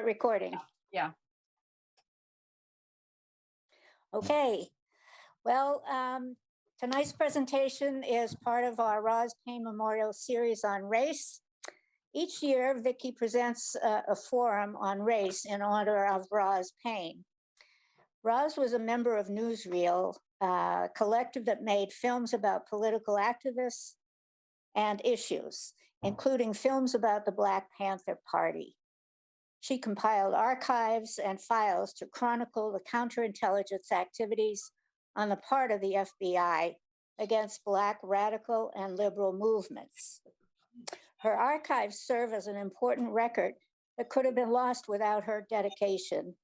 recording. Yeah. Okay. Well, tonight's presentation is part of our Roz Payne Memorial Series on race. Each year, VICII presents a forum on race in honor of Roz Payne. Roz was a member of Newsreel, a collective that made films about political activists and issues, including films about the Black Panther Party. She compiled archives and files to chronicle the counterintelligence activities on the part of the FBI against Black radical and liberal movements. Her archives serve as an important record that could have been lost without her dedication.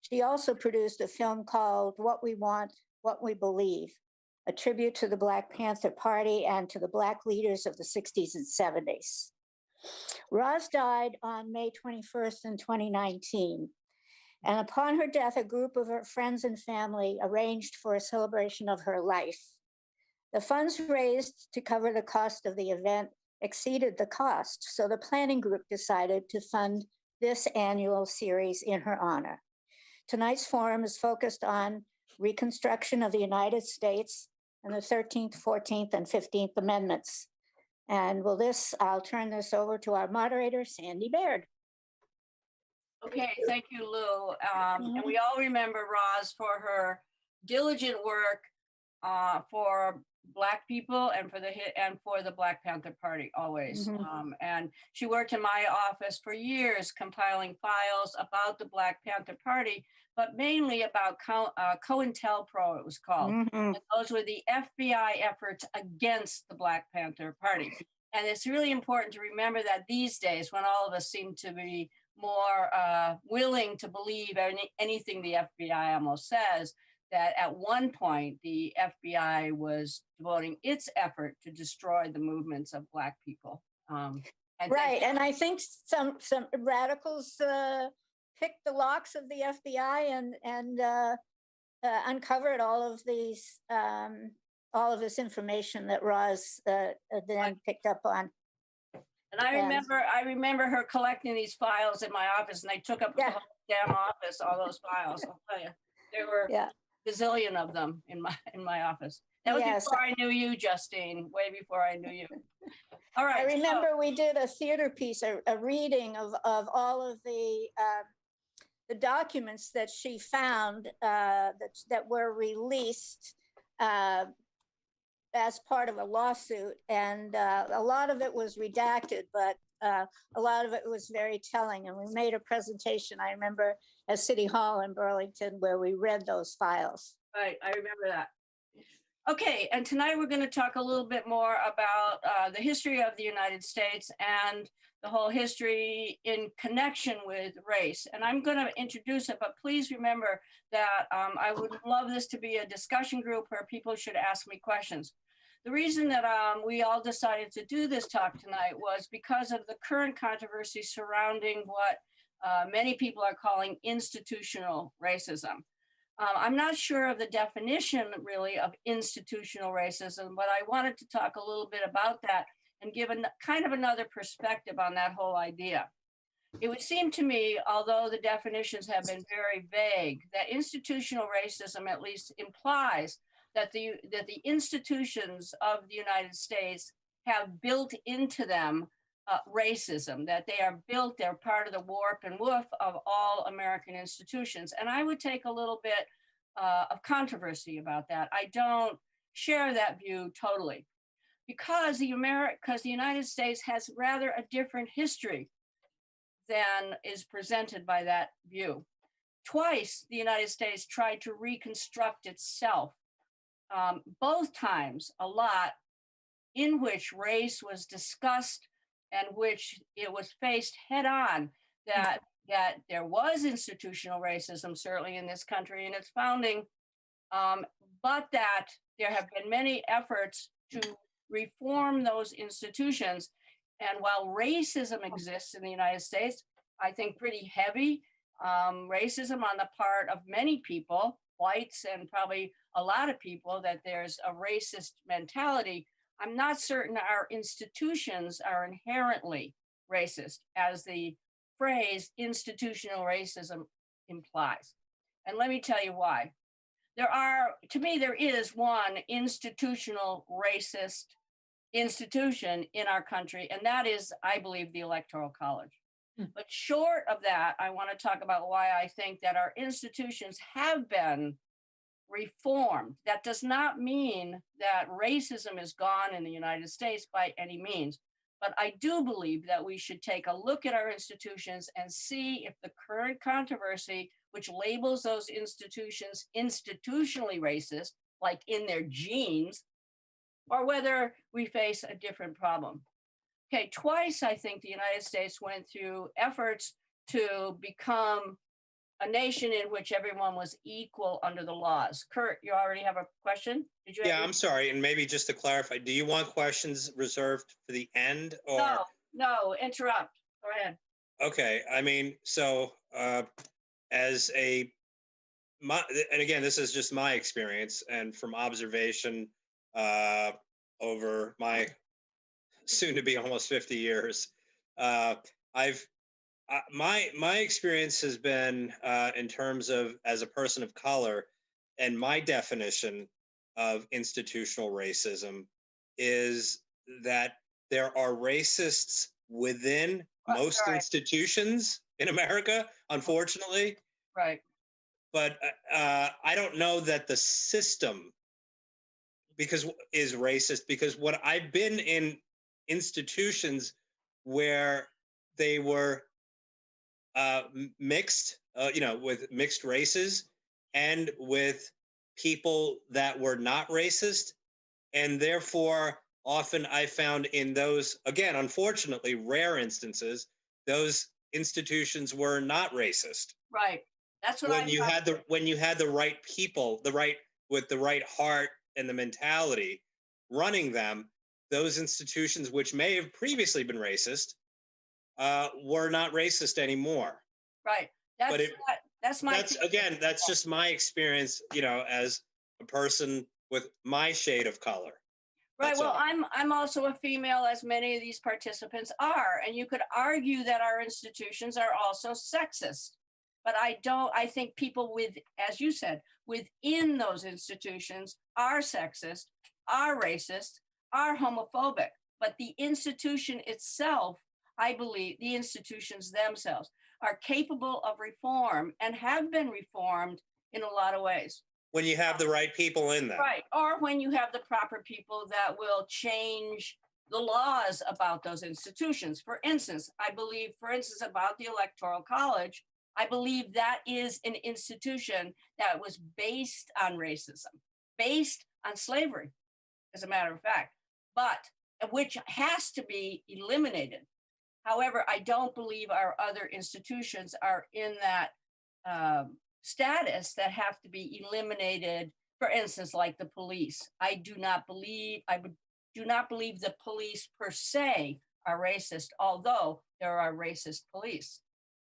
She also produced a film called What We Want, What We Believe, a tribute to the Black Panther Party and to the Black leaders of the 60s and 70s. Roz died on May 21st in 2019. And upon her death, a group of her friends and family arranged for a celebration of her life. The funds raised to cover the cost of the event exceeded the cost, so the planning group decided to fund this annual series in her honor. Tonight's forum is focused on Reconstruction of the United States and the 13th, 14th, and 15th Amendments. And I'll turn this over to our moderator, Sandy Baird. Okay, thank you, Lou. And we all remember Roz for her diligent work for Black people and for the Black Panther Party always. And she worked in my office for years compiling files about the Black Panther Party, but mainly about COINTELPRO, it was called. And those were the FBI efforts against the Black Panther Party. And it's really important to remember that these days, when all of us seem to be more willing to believe anything the FBI almost says, that at one point the FBI was devoting its effort to destroy the movements of Black people. Right, and I think some radicals picked the locks of the FBI and uncovered all of this information that Roz then picked up on. And I remember her collecting these files in my office, and they took up the whole damn office, all those files. I'll tell you, there were a gazillion of them in my office. That was before I knew you, Justine, way before I knew you. All right. I remember we did a theater piece, a reading of all of the documents that she found that were released as part of a lawsuit, and a lot of it was redacted, but a lot of it was very telling. And we made a presentation, I remember, at City Hall in Burlington, where we read those files. Right, I remember that. Okay, and tonight we're going to talk a little bit more about the history of the United States and the whole history in connection with race. And I'm going to introduce it, but please remember that I would love this to be a discussion group where people should ask me questions. The reason that we all decided to do this talk tonight was because of the current controversy surrounding what many people are calling institutional racism. I'm not sure of the definition really of institutional racism, but I wanted to talk a little bit about that and give kind of another perspective on that whole idea. It would seem to me, although the definitions have been very vague, that institutional racism at least implies that the institutions of the United States have built into them racism, that they're part of the warp and woof of all American institutions. And I would take a little bit of controversy about that. I don't share that view totally, because the United States has rather a different history than is presented by that view. Twice, the United States tried to reconstruct itself, both times a lot, in which race was discussed and which it was faced head on that there was institutional racism, certainly in this country in its founding, but that there have been many efforts to reform those institutions. And while racism exists in the United States, I think pretty heavy racism on the part of many people, whites and probably a lot of people, that there's a racist mentality. I'm not certain our institutions are inherently racist, as the phrase institutional racism implies. And let me tell you why. To me, there is one institutional racist institution in our country, and that is, I believe, the Electoral College. But short of that, I want to talk about why I think that our institutions have been reformed. That does not mean that racism is gone in the United States by any means. But I do believe that we should take a look at our institutions and see if the current controversy, which labels those institutions institutionally racist, like in their genes, or whether we face a different problem. Okay, twice I think the United States went through efforts to become a nation in which everyone was equal under the laws. Kurt, you already have a question? Did you? Yeah, I'm sorry. And maybe just to clarify, do you want questions reserved for the end or? No, interrupt. Go ahead. Okay. I mean, so and again, this is just my experience and from observation over my soon to be almost 50 years. My experience has been in terms of as a person of color, and my definition of institutional racism is that there are racists within most institutions in America, unfortunately. Right. But I don't know that the system is racist, because what I've been in institutions where they were mixed, with mixed races and with people that were not racist. And therefore, often I found in those, again, unfortunately, rare instances, those institutions were not racist. Right. That's what when you had the right people, with the right heart and the mentality running them, those institutions, which may have previously been racist, were not racist anymore. Right. That's just my experience, as a person with my shade of color. Right. Well, I'm also a female, as many of these participants are, and you could argue that our institutions are also sexist. But I think people as you said, within those institutions are sexist, are racist, are homophobic. But the institution itself, I believe the institutions themselves are capable of reform and have been reformed in a lot of ways. When you have the right people in them. Right. Or when you have the proper people that will change the laws about those institutions. For instance, I believe, about the Electoral College, I believe that is an institution that was based on racism, based on slavery, as a matter of fact, but which has to be eliminated. However, I don't believe our other institutions are in that status that have to be eliminated. For instance, like the police. I do not believe the police per se are racist, although there are racist police.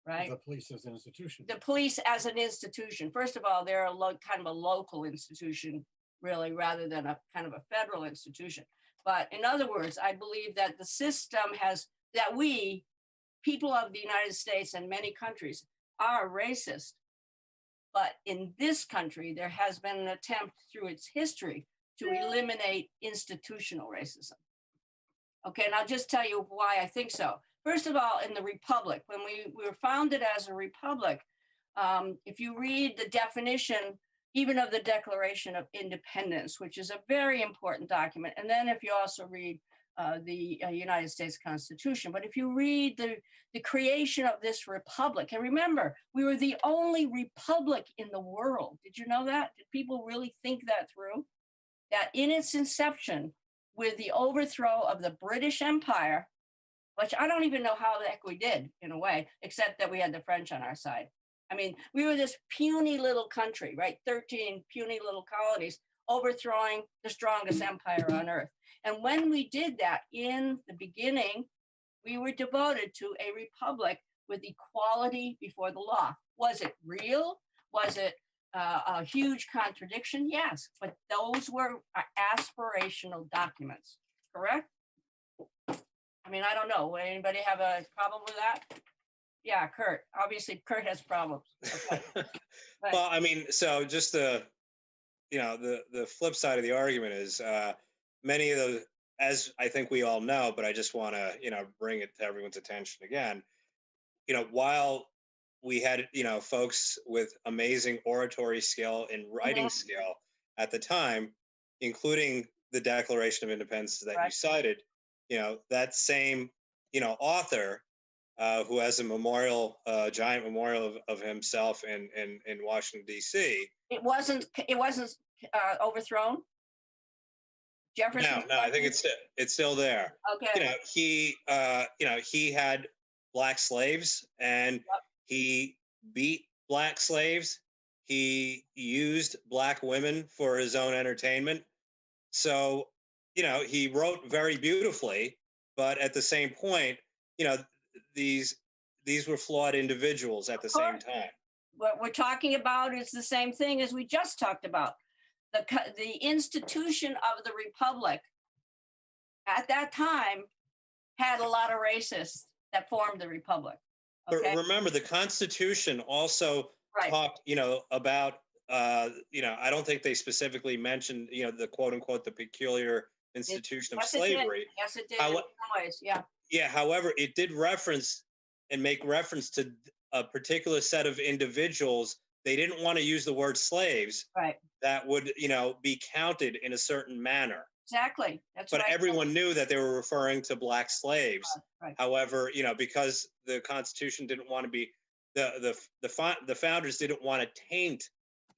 Right? The police as an institution. The police as an institution. First of all, they're kind of a local institution, really, rather than a kind of a federal institution. But in other words, I believe that the system that we, people of the United States and many countries, are racist. But in this country, there has been an attempt through its history to eliminate institutional racism. Okay, and I'll just tell you why I think so. First of all, in the Republic, when we were founded as a republic, if you read the definition, even of the Declaration of Independence, which is a very important document, and then if you also read the United States Constitution, but if you read the creation of this republic, and remember, we were the only republic in the world. Did you know that? Did people really think that through? That in its inception, with the overthrow of the British Empire, which I don't even know how the heck we did, in a way, except that we had the French on our side. I mean, we were this puny little country, right? 13 puny little colonies overthrowing the strongest empire on earth. And when we did that in the beginning, we were devoted to a republic with equality before the law. Was it real? Was it a huge contradiction? Yes, but those were aspirational documents, correct? I mean, I don't know. Would anybody have a problem with that? Yeah, Kurt. Obviously, Kurt has problems. Okay. Right. Well, I mean, so just the flip side of the argument is many of those, as I think we all know, but I just want to bring it to everyone's attention again. While we had folks with amazing oratory skill and writing Mhm. skill at the time, including the Declaration of Independence that you Right. cited, that same author who has a memorial, giant memorial of himself in Washington D.C. It wasn't. It wasn't overthrown. No, Jefferson's no, I think country? it's still there. Okay. He had black slaves and Yep. he beat black slaves. He used black women for his own entertainment. So, he wrote very beautifully, but at the same point, you know, these these were flawed individuals at the Of same course. time. What we're talking about is the same thing as we just talked about. The institution of the republic at that time had a lot of racists that formed the republic. But Okay. remember, the Constitution also Right. talked, about, I don't think they specifically mentioned, the quote unquote, the peculiar institution of Yes, it did. slavery. Yes, it did. How, In some ways. Yeah. yeah, however, it did reference and make reference to a particular set of individuals. They didn't want to use the word slaves Right. that would, be counted in a certain manner. Exactly. That's But what I. everyone knew that they were referring to black slaves. Right. However, because the Constitution didn't want to be the founders didn't want to taint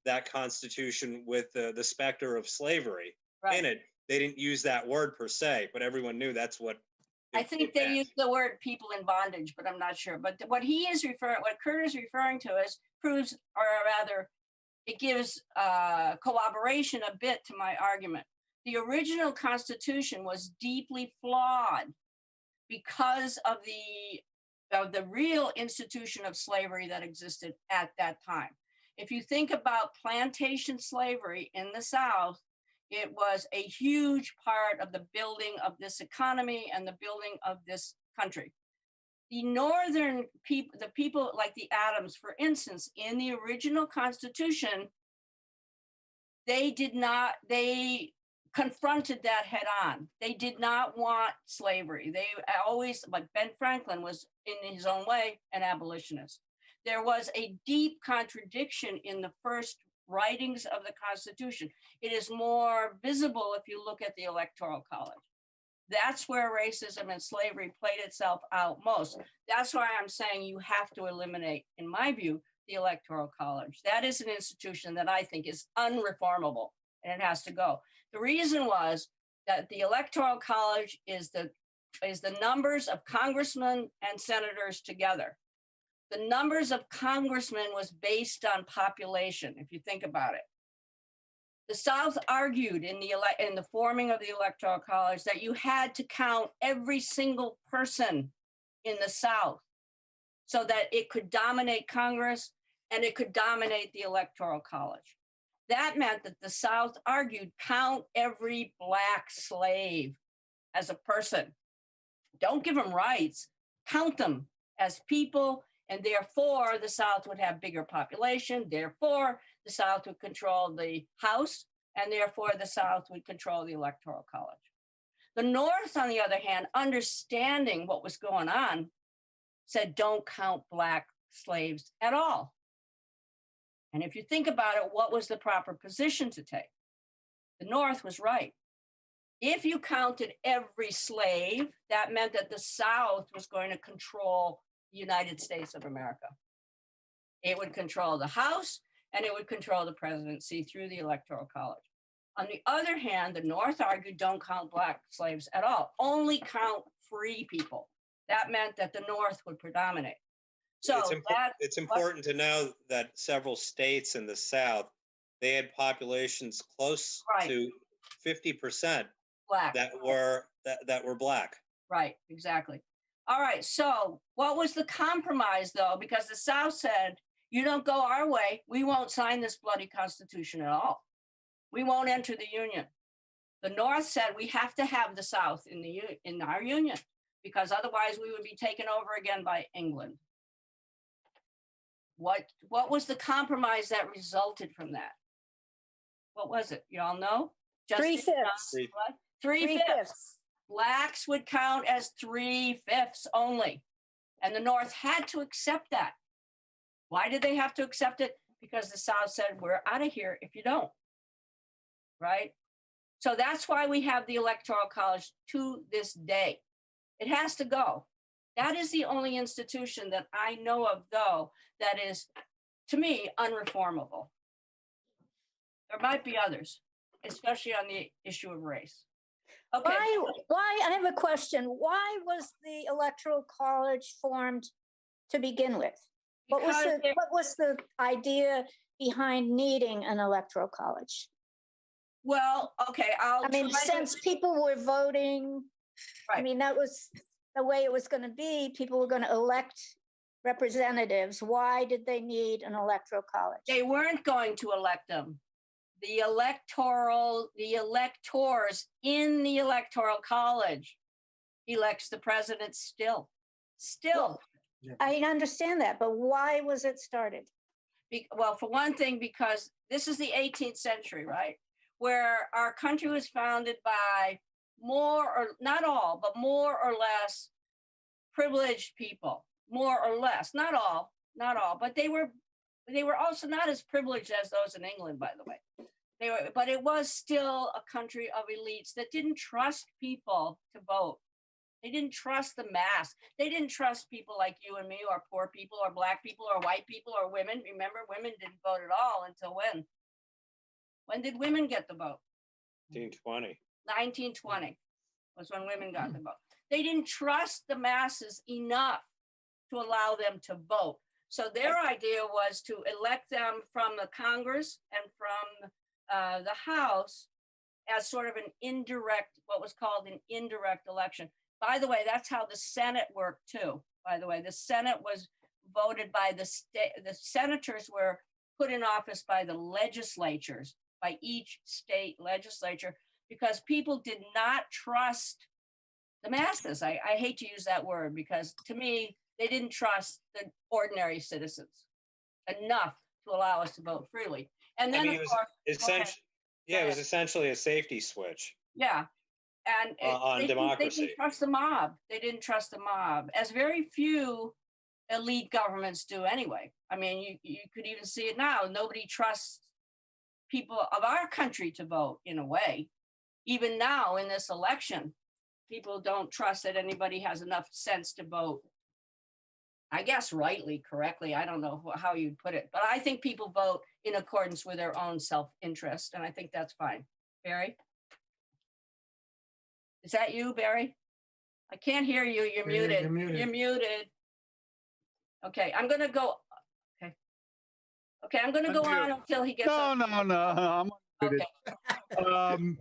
that Constitution with the specter of slavery in Right. it. They didn't use that word per se, but everyone knew that's what I think it they meant. use the word people in bondage, but I'm not sure. But what Kurt is referring to is proves, or rather, it gives corroboration a bit to my argument. The original Constitution was deeply flawed because of the real institution of slavery that existed at that time. If you think about plantation slavery in the South, it was a huge part of the building of this economy and the building of this country. The northern people, the people like the Adams, for instance, in the original Constitution, they confronted that head on. They did not want slavery. They always, like Ben Franklin was in his own way an abolitionist. There was a deep contradiction in the first writings of the Constitution. It is more visible if you look at the Electoral College. That's where racism and slavery played itself out most. That's why I'm saying you have to eliminate, in my view, the Electoral College. That is an institution that I think is unreformable and it has to go. The reason was that the Electoral College is the numbers of congressmen and senators together. The numbers of congressmen was based on population, if you think about it. The South argued in the forming of the Electoral College that you had to count every single person in the South so that it could dominate Congress and it could dominate the Electoral College. That meant that the South argued count every black slave as a person. Don't give them rights, count them as people, and therefore the South would have bigger population, therefore the South would control the House, and therefore the South would control the Electoral College. The North, on the other hand, understanding what was going on, said don't count black slaves at all. And if you think about it, what was the proper position to take? The North was right. If you counted every slave, that meant that the South was going to control the United States of America. It would control the House and it would control the presidency through the Electoral College. On the other hand, the North argued don't count black slaves at all, only count free people. That meant that the North would predominate. So it's important to know that several states in the South, they had populations close to 50% black that were black. Right, exactly. All right, so what was the compromise though? Because the South said, you don't go our way, we won't sign this bloody Constitution at all. We won't enter the Union. The North said we have to have the South in our Union because otherwise we would be taken over again by England. What was the compromise that resulted from that? What was it? You all know? Three-fifths. What? Three-fifths. Blacks would count as 3/5 only. And the North had to accept that. Why did they have to accept it? Because the South said, we're out of here if you don't. Right? So that's why we have the Electoral College to this day. It has to go. That is the only institution that I know of, though, that is, to me, unreformable. There might be others, especially on the issue of race. Okay. Why, I have a question. Why was the Electoral College formed to begin with? What was the idea behind needing an Electoral College? Well, okay, I mean, since people were voting, I Right. mean, that was the way it was going to be. People were going to elect representatives. Why did they need an Electoral College? They weren't going to elect them. The electors in the Electoral College elects the president still. I understand that, but why was it started? Well, for one thing, because this is the 18th century, right? Where our country was founded by more or not all, but more or less privileged people, more or less, not all, but they were also not as privileged as those in England, by the way. But it was still a country of elites that didn't trust people to vote. They didn't trust the mass. They didn't trust people like you and me, or poor people, or black people, or white people, or women. Remember, women didn't vote at all until when? When did women get the vote? 1920. 1920 was when women got the vote. They didn't trust the masses enough to allow them to vote. So their idea was to elect them from the Congress and from the House as sort of an indirect, what was called an indirect election. By the way, that's how the Senate worked too. By the way, the Senate was voted by the state. The senators were put in office by the legislatures, by each state legislature, because people did not trust the masses. I hate to use that word because to me, they didn't trust the ordinary citizens enough to allow us to vote freely. And then, I mean, it was essentially a safety switch. Yeah. And on democracy. They didn't trust the mob. They didn't trust the mob, as very few elite governments do anyway. I mean, you could even see it now. Nobody trusts people of our country to vote in a way. Even now in this election, people don't trust that anybody has enough sense to vote. I guess rightly, correctly. I don't know how you'd put it, but I think people vote in accordance with their own self-interest, and I think that's fine. Barry? Is that you, Barry? I can't hear you. You're muted. You're muted. Okay, I'm gonna go. Okay, I'm gonna go on until he gets up. No, I'm muted. Okay.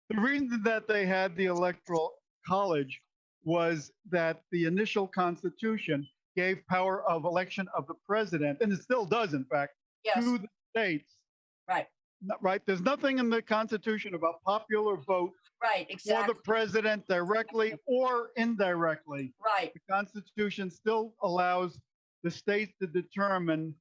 The reason that they had the Electoral College was that the initial Constitution gave power of election of the president, and it still does, in fact, Yes. to the states. Right. Right. There's nothing in the Constitution about popular vote Right. Exactly. for the president directly or indirectly. Right. The Constitution still allows the states to determine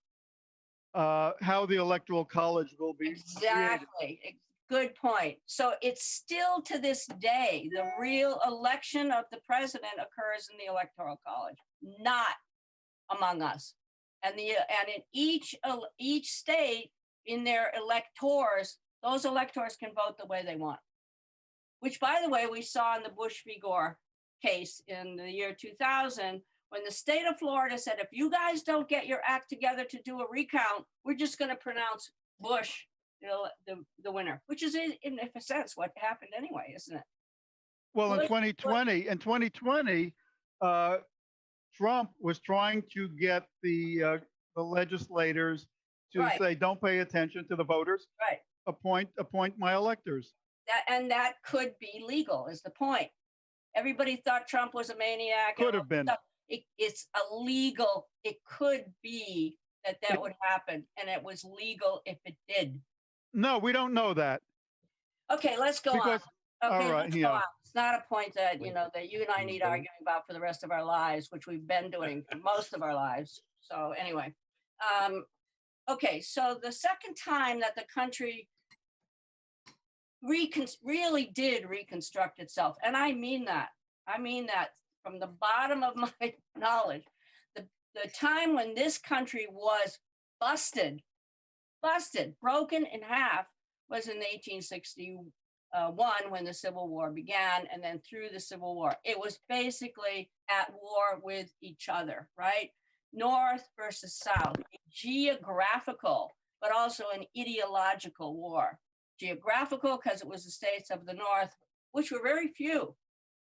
how the Electoral College will be Exactly. created. Good point. So it's still to this day, the real election of the president occurs in the Electoral College, not among us. And in each state, in their electors, those electors can vote the way they want. Which, by the way, we saw in the Bush v. Gore case in the year 2000, when the state of Florida said, if you guys don't get your act together to do a recount, we're just going to pronounce Bush the winner, which is in a sense what happened anyway, isn't it? Well, in 2020, Trump was trying to get the legislators to say, don't pay attention to the voters. Right. Appoint my electors. That could be legal, is the point. Everybody thought Trump was a maniac. Could have been. It's illegal. It could be that would happen, and it was legal if it did. No, we don't know that. Okay, let's go on. Okay, all right, let's go on. It's not a point that, you know, that you and I need arguing about for the rest of our lives, which we've been doing for most of our lives. So anyway, okay, so the second time that the country really did reconstruct itself, and I mean that from the bottom of my knowledge, the time when this country was busted, broken in half, was in 1861 when the Civil War began, and then through the Civil War. It was basically at war with each other, right? North versus South, a geographical, but also an ideological war. Geographical, because it was the states of the North, which were very few.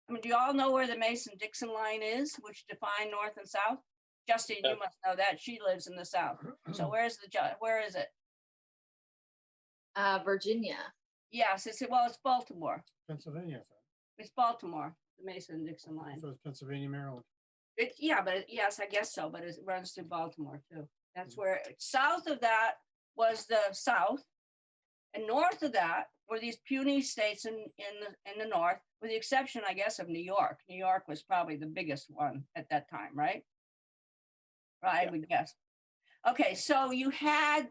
I mean, do you all know where the Mason-Dixon line is, which define North and South? Justine, you must know that. She lives in the South. So where is it? Virginia. Yes, it's Baltimore. Pennsylvania, I thought. It's Baltimore, the Mason-Dixon line. So it's Pennsylvania, Maryland. Yes, I guess so, but it runs through Baltimore too. That's where, south of that was the South, and north of that were these puny states in the North, with the exception, I guess, of New York. New York was probably the biggest one at that time, right? Right, I would guess. Okay, so you had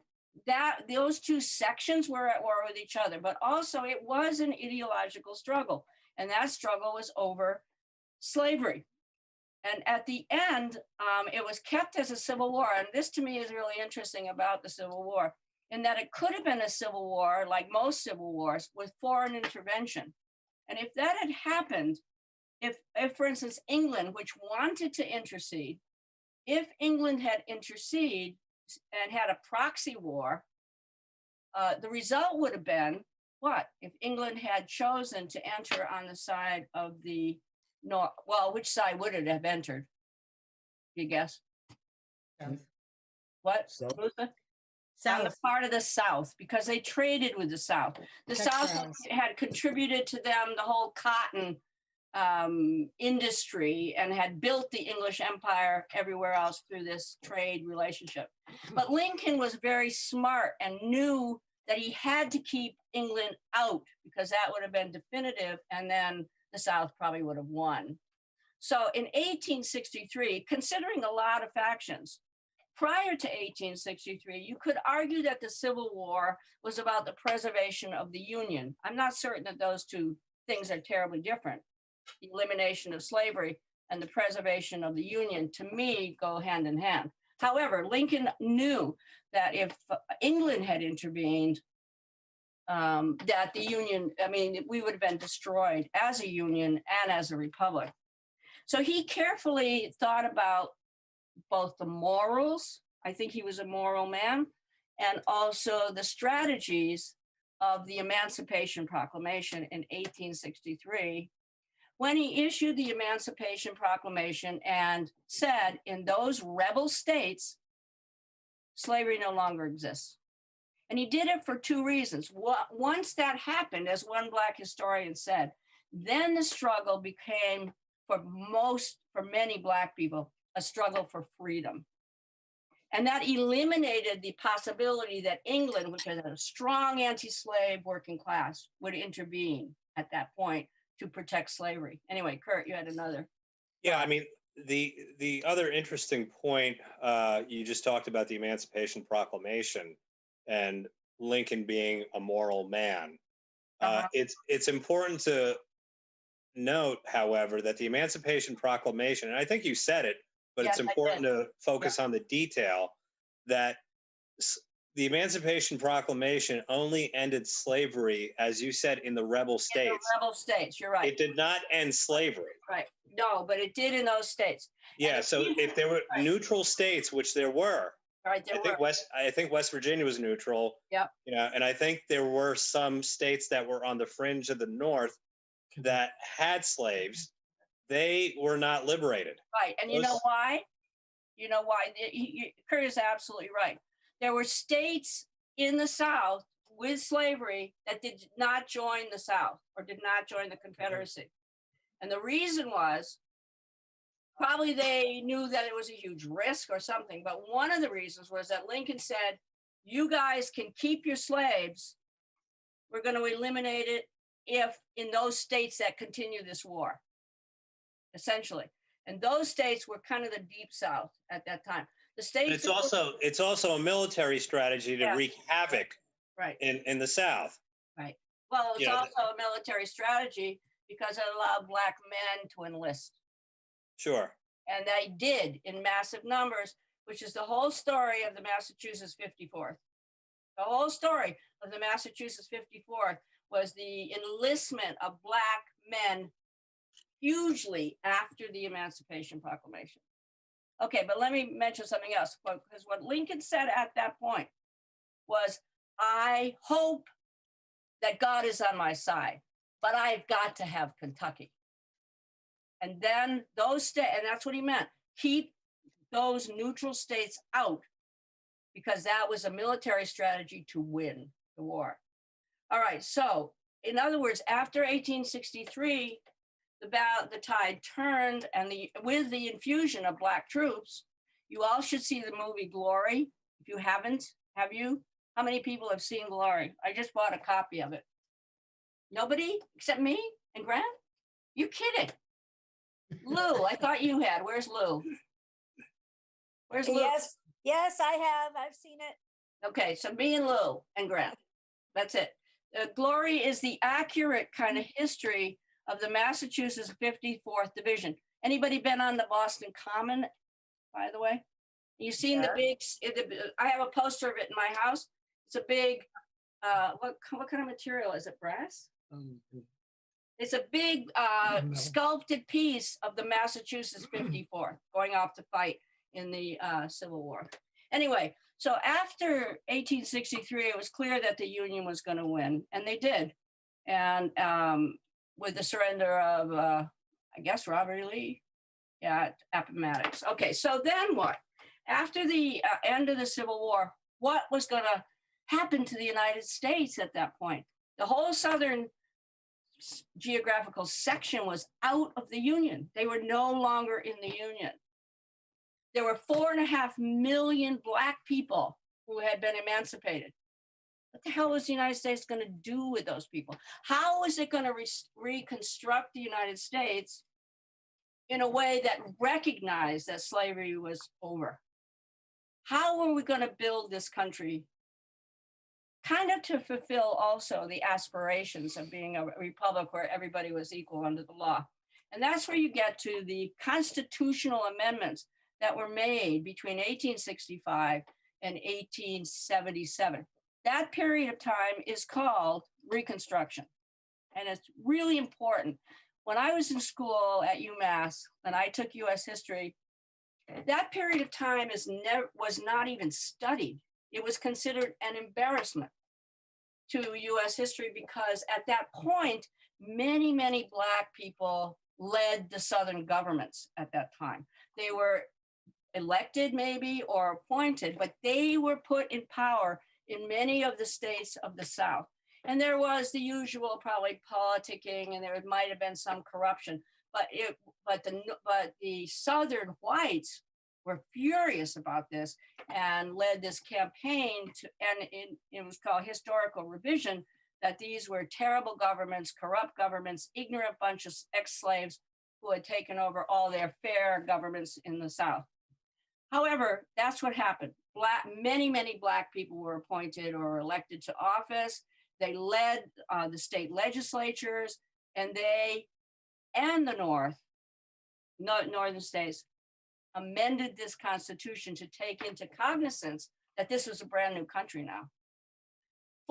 those two sections were at war with each other, but also it was an ideological struggle, and that struggle was over slavery. And at the end, it was kept as a civil war. And this to me is really interesting about the Civil War, in that it could have been a civil war, like most civil wars, with foreign intervention. And if that had happened, if for instance, England, which wanted to intercede, if England had interceded and had a proxy war, the result would have been what? If England had chosen to enter on the side of the North, well, which side would it have entered? You guess? South. What? South. On the part of the South, because they traded with the South. The South had contributed to them the whole cotton industry and had built the English empire everywhere else through this trade relationship. But Lincoln was very smart and knew that he had to keep England out, because that would have been definitive, and then the South probably would have won. So in 1863, considering a lot of factions, prior to 1863, you could argue that the Civil War was about the preservation of the Union. I'm not certain that those two things are terribly different. The elimination of slavery and the preservation of the Union, to me, go hand in hand. However, Lincoln knew that if England had intervened, that the Union, I mean, we would have been destroyed as a Union and as a republic. So he carefully thought about both the morals, I think he was a moral man, and also the strategies of the Emancipation Proclamation in 1863, when he issued the Emancipation Proclamation and said, in those rebel states, slavery no longer exists. And he did it for two reasons. Once that happened, as one Black historian said, then the struggle became, for many Black people, a struggle for freedom. And that eliminated the possibility that England, which had a strong anti-slave working class, would intervene at that point to protect slavery. Anyway, Kurt, you had another. Yeah, I mean, the other interesting point, you just talked about the Emancipation Proclamation and Lincoln being a moral man. It's important to note, however, that the Emancipation Proclamation, and I think you said it, but yes, it's important to focus on the detail, that the Emancipation Proclamation only ended slavery, as you said, in the rebel states. In the rebel states, you're right. It did not end slavery. Right. No, but it did in those states. Yeah, so if there were neutral states, which there were, right, I think West Virginia was neutral. Yep. Yeah, and I think there were some states that were on the fringe of the North that had slaves. They were not liberated. Right, and you know why? You know why? Kurt is absolutely right. There were states in the South with slavery that did not join the South or did not join the Confederacy. And the reason was, probably they knew that it was a huge risk or something, but one of the reasons was that Lincoln said, you guys can keep your slaves. We're going to eliminate it if in those states that continue this war, essentially. And those states were kind of the deep South at that time. The states. It's also a military strategy to Yeah. wreak havoc Right. in the South. Right. Well, it's You know, also a military strategy because it allowed Black men to enlist. Sure. And they did in massive numbers, which is the whole story of the Massachusetts 54th. The whole story of the Massachusetts 54th was the enlistment of Black men hugely after the Emancipation Proclamation. Okay, but let me mention something else, because what Lincoln said at that point was, I hope that God is on my side, but I've got to have Kentucky. And then those states, and that's what he meant, keep those neutral states out, because that was a military strategy to win the war. All right, so in other words, after 1863, the tide turned, and with the infusion of Black troops, you all should see the movie Glory. If you haven't, have you? How many people have seen Glory? I just bought a copy of it. Nobody except me and Grant? You kidding? Lou, I thought you had. Where's Lou? Where's Lou? Yes, I have. I've seen it. Okay, so me and Lou and Grant. That's it. Glory is the accurate kind of history of the Massachusetts 54th Division. Anybody been on the Boston Common, by the way? You've seen the big, I have a poster of it in my house. It's a big, what kind of material is it, brass? It's a big sculpted piece of the Massachusetts 54th going off to fight in the Civil War. Anyway, so after 1863, it was clear that the Union was going to win, and they did. And with the surrender of, I guess, Robert E. Lee at Appomattox. Okay, so then what? After the end of the Civil War, what was going to happen to the United States at that point? The whole southern geographical section was out of the Union. They were no longer in the Union. There were 4.5 million Black people who had been emancipated. What the hell was the United States going to do with those people? How was it going to reconstruct the United States in a way that recognized that slavery was over? How were we going to build this country kind of to fulfill also the aspirations of being a republic where everybody was equal under the law? And that's where you get to the constitutional amendments that were made between 1865 and 1877. That period of time is called Reconstruction. And it's really important. When I was in school at UMass and I took US history, that period of time was not even studied. It was considered an embarrassment to US history because at that point, many, many Black people led the Southern governments at that time. They were elected maybe or appointed, but they were put in power in many of the states of the South. And there was the usual probably politicking, and there might have been some corruption, but the Southern whites were furious about this and led this campaign it was called historical revision, that these were terrible governments, corrupt governments, ignorant bunch of ex-slaves who had taken over all their fair governments in the South. However, that's what happened. Many, many Black people were appointed or elected to office. They led the state legislatures, and they and the northern states amended this constitution to take into cognizance that this was a brand new country now.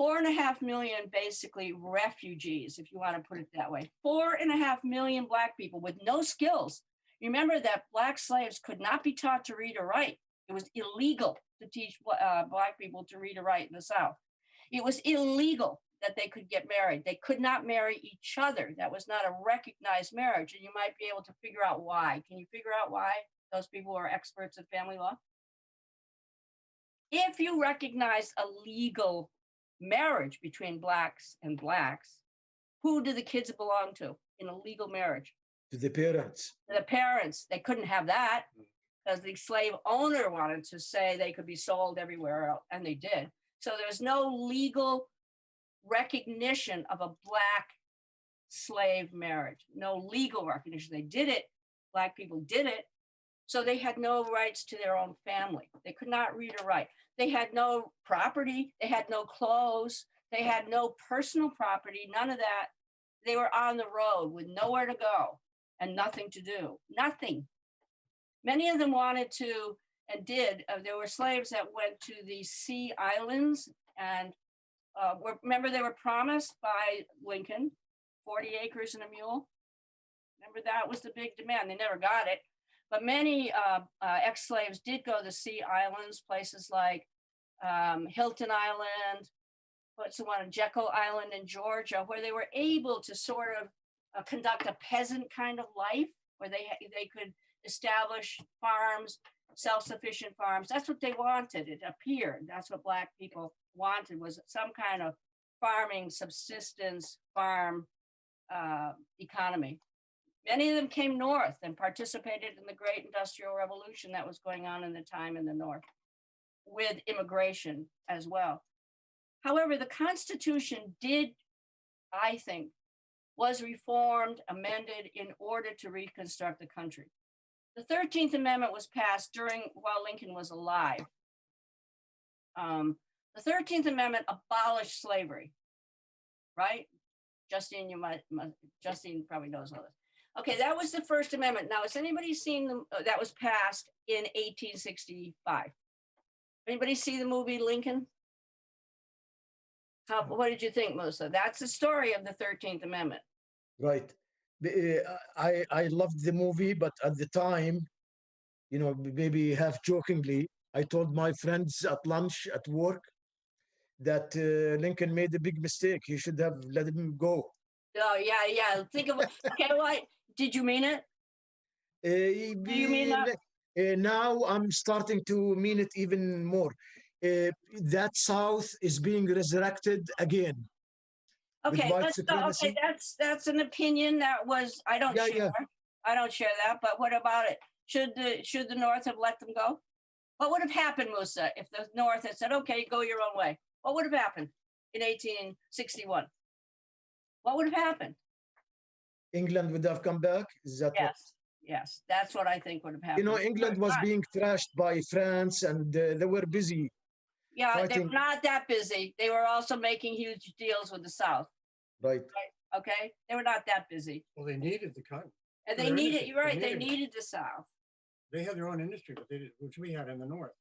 4.5 million basically refugees, if you want to put it that way. 4.5 million Black people with no skills. Remember that Black slaves could not be taught to read or write. It was illegal to teach Black people to read or write in the South. It was illegal that they could get married. They could not marry each other. That was not a recognized marriage. And you might be able to figure out why. Can you figure out why those people are experts in family law? If you recognize a legal marriage between Blacks and Blacks, who do the kids belong to in a legal marriage? To the parents. The parents. They couldn't have that because the slave owner wanted to say they could be sold everywhere else, and they did. So there's no legal recognition of a Black slave marriage, no legal recognition. They did it, Black people did it, so they had no rights to their own family. They could not read or write. They had no property, they had no clothes, they had no personal property, none of that. They were on the road with nowhere to go and nothing to do, nothing. Many of them wanted to and did. There were slaves that went to the Sea Islands and remember they were promised by Lincoln 40 acres and a mule. Remember that was the big demand. They never got it. But many ex-slaves did go to the Sea Islands, places like Hilton Island, what's the one, Jekyll Island in Georgia, where they were able to sort of conduct a peasant kind of life, where they could establish farms, self-sufficient farms. That's what they wanted, it appeared. That's what Black people wanted, was some kind of farming, subsistence, farm economy. Many of them came north and participated in the great industrial revolution that was going on in the time in the North, with immigration as well. However, the Constitution did, I think, was reformed, amended in order to reconstruct the country. The 13th Amendment was passed while Lincoln was alive. The 13th Amendment abolished slavery, right? Justine, Justine probably knows all this. Okay, that was the First Amendment. Now, has anybody seen that was passed in 1865? Anybody see the movie Lincoln? What did you think, Musa? That's the story of the 13th Amendment. Right. I loved the movie, but at the time, you know, maybe half jokingly, I told my friends at lunch at work that Lincoln made a big mistake. He should have let him go. Oh, yeah. Think of, okay, what? Did you mean it? Do you mean that? Now I'm starting to mean it even more. That South is being resurrected again. Okay, white let's go. supremacy. Okay, that's an opinion that was, I don't share. Yeah. I don't share that, but what about it? Should the North have let them go? What would have happened, Musa, if the North had said, okay, go your own way? What would have happened in 1861? What would have happened? England would have come back. Is that what? Yes, that's what I think would have happened. You know, England was being thrashed by France, and they were busy. Yeah, they fighting. were not that busy. They were also making huge deals with the South. Right. Okay, they were not that busy. Well, they needed the cotton. And they needed, you're right, they needed the South. They had their own industry, but they did, which we had in the North.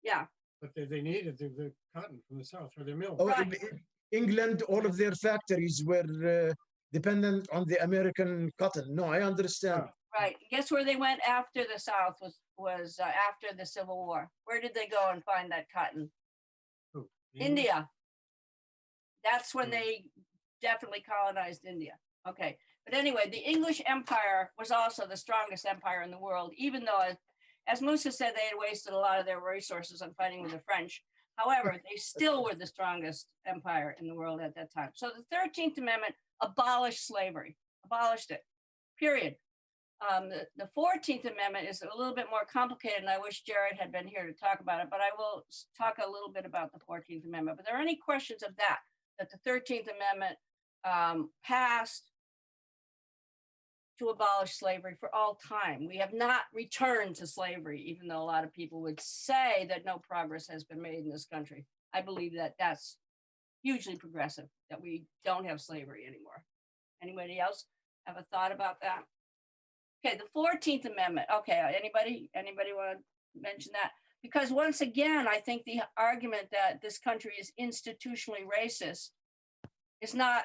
Yeah. But they needed the cotton from the South for their mills. Oh, Right. England, all of their factories were dependent on the American cotton. No, I understand. Right. Guess where they went after the South was after the Civil War? Where did they go and find that cotton? Who? India. That's when they definitely colonized India. Okay. But anyway, the English Empire was also the strongest empire in the world, even though, as Musa said, they had wasted a lot of their resources on fighting with the French. However, they still were the strongest empire in the world at that time. So the 13th Amendment abolished slavery, abolished it, period. The 14th Amendment is a little bit more complicated, and I wish Jared had been here to talk about it, but I will talk a little bit about the 14th Amendment. But are there any questions of that the 13th Amendment passed to abolish slavery for all time? We have not returned to slavery, even though a lot of people would say that no progress has been made in this country. I believe that that's hugely progressive, that we don't have slavery anymore. Anybody else have a thought about that? Okay, the 14th Amendment. Okay, anybody want to mention that? Because once again, I think the argument that this country is institutionally racist is not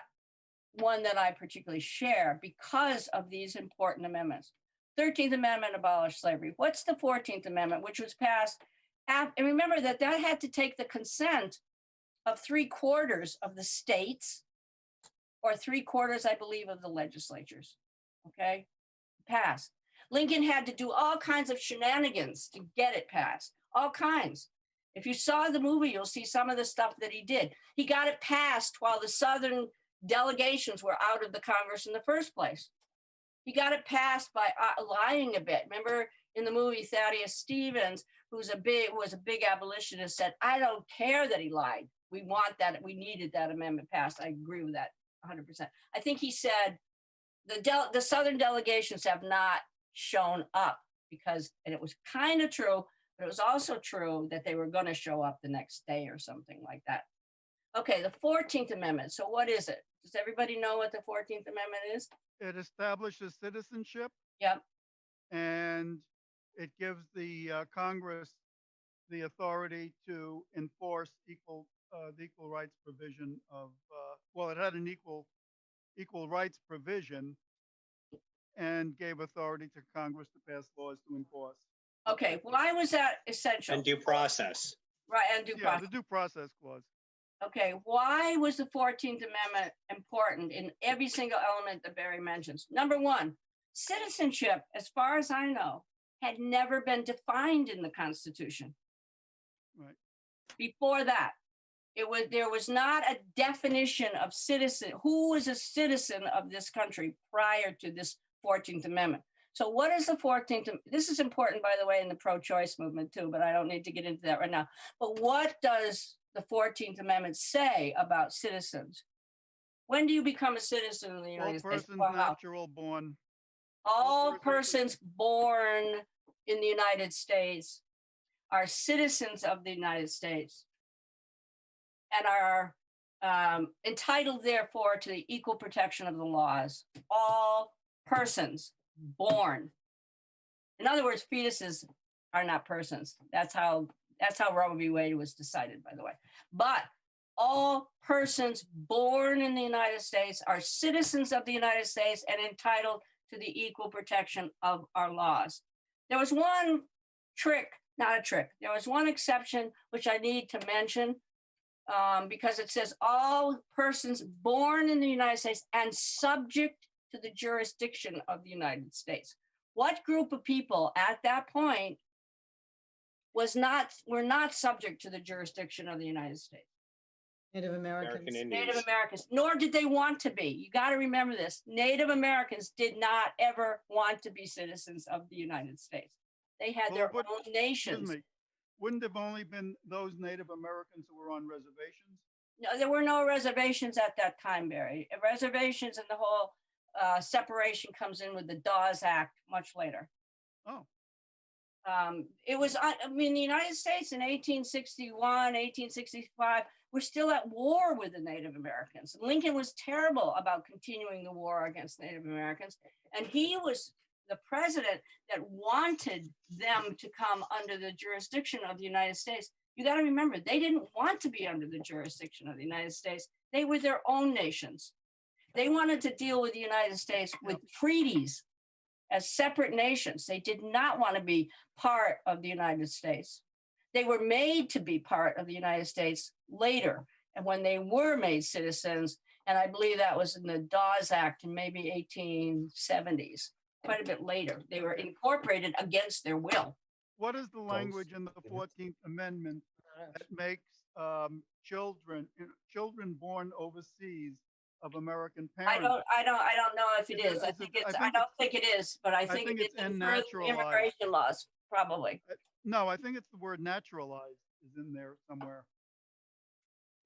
one that I particularly share because of these important amendments. 13th Amendment abolished slavery. What's the 14th Amendment, which was passed after, and remember that had to take the consent of 3/4 of the states, or 3/4, I believe, of the legislatures, okay? Passed. Lincoln had to do all kinds of shenanigans to get it passed, all kinds. If you saw the movie, you'll see some of the stuff that he did. He got it passed while the Southern delegations were out of the Congress in the first place. He got it passed by lying a bit. Remember in the movie, Thaddeus Stevens, who was a big abolitionist, said, I don't care that he lied. We want that. We needed that amendment passed. I agree with that 100%. I think he said, the Southern delegations have not shown up because, and it was kind of true, but it was also true that they were going to show up the next day or something like that. Okay, the 14th Amendment. So what is it? Does everybody know what the 14th Amendment is? It establishes citizenship Yep. and it gives the Congress the authority to enforce the equal rights provision of, well, it had an equal rights provision and gave authority to Congress to pass laws to enforce. Okay, why was that essential? And due process. Right, and due Yeah, process. the due process clause. Okay, why was the 14th Amendment important in every single element that Barry mentions? Number one, citizenship, as far as I know, had never been defined in the Constitution. Right. Before that, there was not a definition of citizen, who was a citizen of this country prior to this 14th Amendment. So what is the 14th? This is important, by the way, in the pro-choice movement too, but I don't need to get into that right now. But what does the 14th Amendment say about citizens? When do you become a citizen in the All United States? persons Wow. natural born. All persons born in the United States are citizens of the United States and are entitled, therefore, to the equal protection of the laws. All persons born. In other words, fetuses are not persons. That's how Roe v. Wade was decided, by the way. But all persons born in the United States are citizens of the United States and entitled to the equal protection of our laws. There was one trick, not a trick. There was one exception, which I need to mention, because it says all persons born in the United States and subject to the jurisdiction of the United States. What group of people at that point were not subject to the jurisdiction of the United States? Native Americans. American Indians. Native Americans, nor did they want to be. You got to remember this. Native Americans did not ever want to be citizens of the United States. They had their own nations. Excuse me. Wouldn't have only been those Native Americans who were on reservations? No, there were no reservations at that time, Barry. Reservations and the whole separation comes in with the Dawes Act much later. Oh. It was, I mean, the United States in 1861, 1865, we're still at war with the Native Americans. Lincoln was terrible about continuing the war against Native Americans. And he was the president that wanted them to come under the jurisdiction of the United States. You got to remember, they didn't want to be under the jurisdiction of the United States. They were their own nations. They wanted to deal with the United States with treaties as separate nations. They did not want to be part of the United States. They were made to be part of the United States later, and when they were made citizens, and I believe that was in the Dawes Act in maybe 1870s, quite a bit later. They were incorporated against their will. What is the language in the 14th Amendment that makes children born overseas of American parents? I don't know if it is. I don't think it is, but I think it's in immigration laws, probably. No, I think it's the word naturalized is in there somewhere.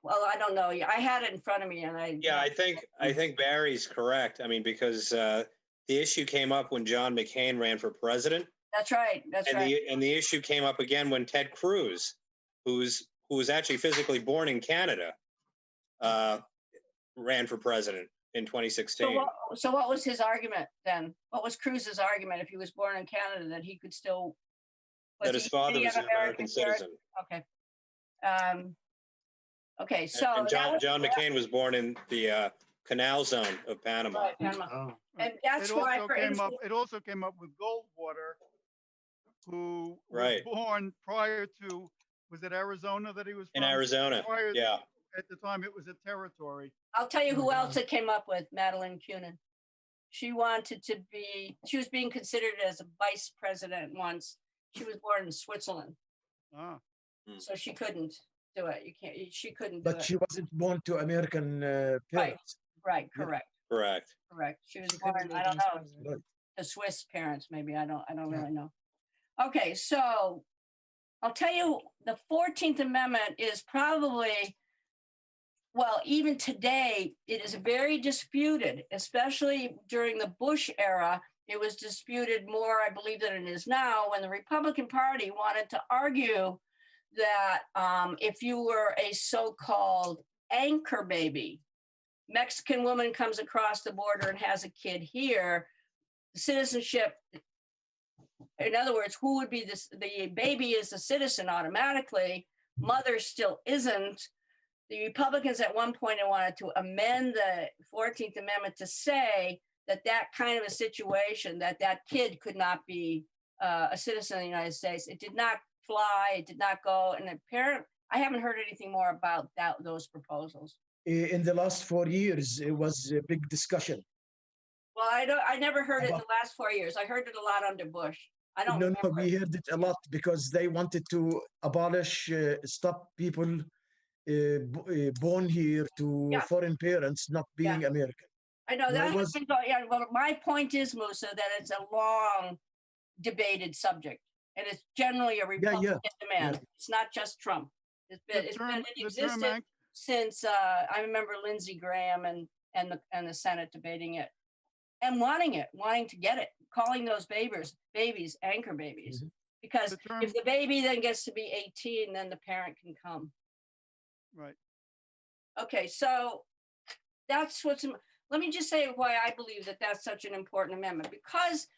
Well, I don't know. I had it in front of me, and I think Barry's correct. I mean, because the issue came up when John McCain ran for president. That's right. That's right. And the issue came up again when Ted Cruz, who was actually physically born in Canada, ran for president in 2016. So what was his argument then? What was Cruz's argument if he was born in Canada that he could still? That his father was an American citizen. Okay. Okay. So and John McCain was born in the Canal Zone of Panama. Right, Panama. Oh. And that's why, it also came up with Goldwater, who was Right. born prior to, was it Arizona that he was from? In Arizona, yeah. At the time, it was a territory. I'll tell you who else it came up with, Madeleine Kunin. She was being considered as a vice president once. She was born in Switzerland. Ah. So she couldn't do it. She couldn't do it. But she wasn't born to American parents. Right, correct. Correct. She was She couldn't born, be I don't know, president. the Swiss parents, maybe. I don't really know. Okay, so I'll tell you, the 14th Amendment is probably well, even today, it is very disputed, especially during the Bush era. It was disputed more, I believe, than it is now, when the Republican Party wanted to argue that if you were a so-called anchor baby, Mexican woman comes across the border and has a kid here, citizenship, in other words, who would be this? The baby is a citizen automatically, mother still isn't. The Republicans at one point wanted to amend the 14th Amendment to say that that kind of a situation, that that kid could not be a citizen of the United States. It did not fly, it did not go. And apparently, I haven't heard anything more about those proposals. In the last 4 years, it was a big discussion. Well, I never heard it in the last 4 years. I heard it a lot under Bush. I don't No, remember. we heard it a lot because they wanted to abolish, stop people born here to Yeah. foreign parents not being American. I know No, that it has was- been going, yeah, well, my point is, Musa, that it's a long debated subject, and it's generally a Republican demand. It's not just Trump. It's been in existence since I remember Lindsey Graham and the Senate debating it and wanting to get it, calling those babies anchor babies. Because if the baby then gets to be 18, then the parent can come. Right. Okay, so that's let me just say why I believe that that's such an important amendment. Because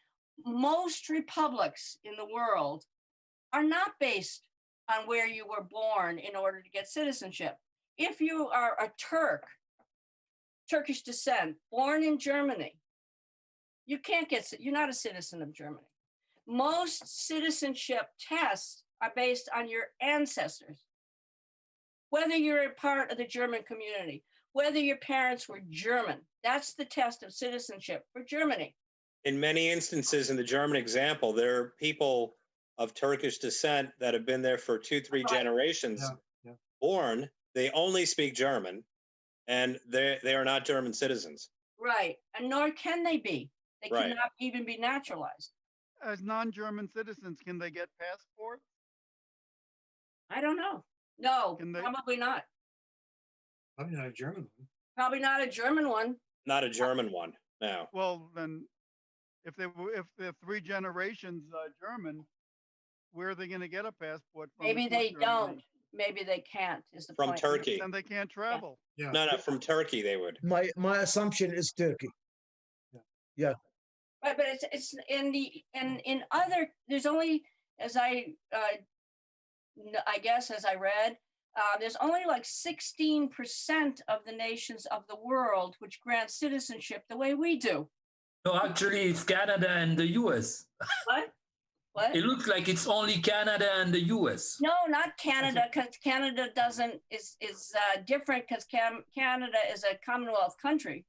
most republics in the world are not based on where you were born in order to get citizenship. If you are a Turkish descent, born in Germany, you can't you're not a citizen of Germany. Most citizenship tests are based on your ancestors. Whether you're a part of the German community, whether your parents were German, that's the test of citizenship for Germany. In many instances, in the German example, there are people of Turkish descent that have been there for 2-3 generations, born. They only speak German, and they are not German citizens. Right, and nor can they be. They cannot even be naturalized. As non-German citizens, can they get passports? I don't know. No, Can they- probably not. Probably not a German one. Probably not a German one. Not a German one, no. Well, then, if they're 3 generations German, where are they going to get a passport from? Maybe It's they not don't. Germany. Maybe they can't, is the From point. Turkey. Then they can't travel. Yeah. No, from Turkey they would. My assumption is Turkey. But it's in other, there's only, as I guess, as I read, there's only like 16% of the nations of the world which grant citizenship the way we do. No, actually, it's Canada and the US. What? What? It looks like it's only Canada and the US. No, not Canada, because Canada is different because Canada is a Commonwealth country.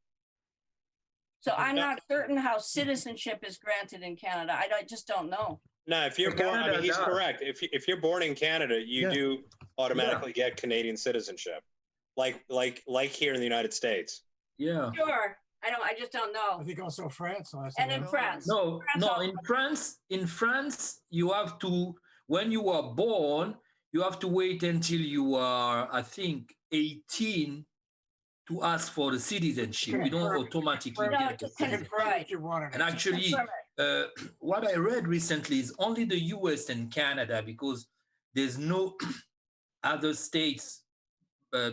So I'm not certain how citizenship is granted in Canada. I just don't know. No, if you're born, I mean, he's correct. If you're born in Canada, you do automatically get Canadian citizenship, like here in the United States. Yeah. Sure. I just don't know. I think also France. And in France. No, in France, you have to, when you are born, you have to wait until you are, I think, 18 to ask for the citizenship. You don't automatically get the citizenship. Right. And actually, what I read recently is only the US and Canada, because there's no other states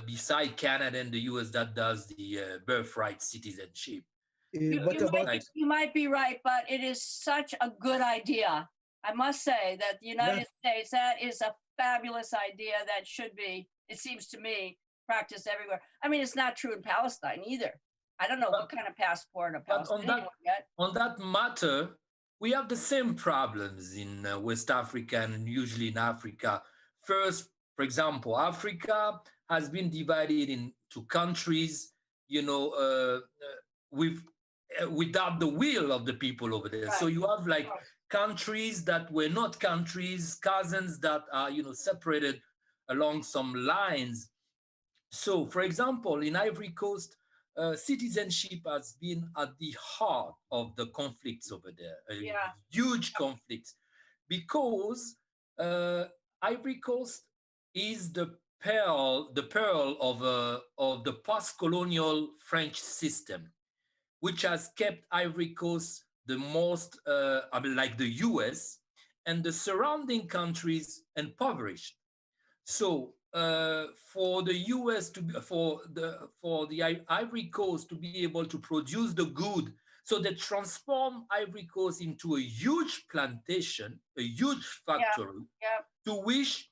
beside Canada and the US that does the birthright citizenship. You might be right, but it is such a good idea. I must say that the United States, that is a fabulous idea that should be, it seems to me, practiced everywhere. I mean, it's not true in Palestine either. I don't know what kind of passport a Palestinian will get. On that matter, we have the same problems in West Africa and usually in Africa. First, for example, Africa has been divided into countries, without the will of the people over there. Right. So you have like countries that were not countries, cousins that are, separated along some lines. So, for example, in Ivory Coast, citizenship has been at the heart of the conflicts over there, huge conflicts, because Ivory Coast is the pearl of the post-colonial French system, which has kept Ivory Coast the most, like the US, and the surrounding countries impoverished. So for the US to be, for the Ivory Coast to be able to produce the good, so they transform Ivory Coast into a huge plantation, a huge factory, to which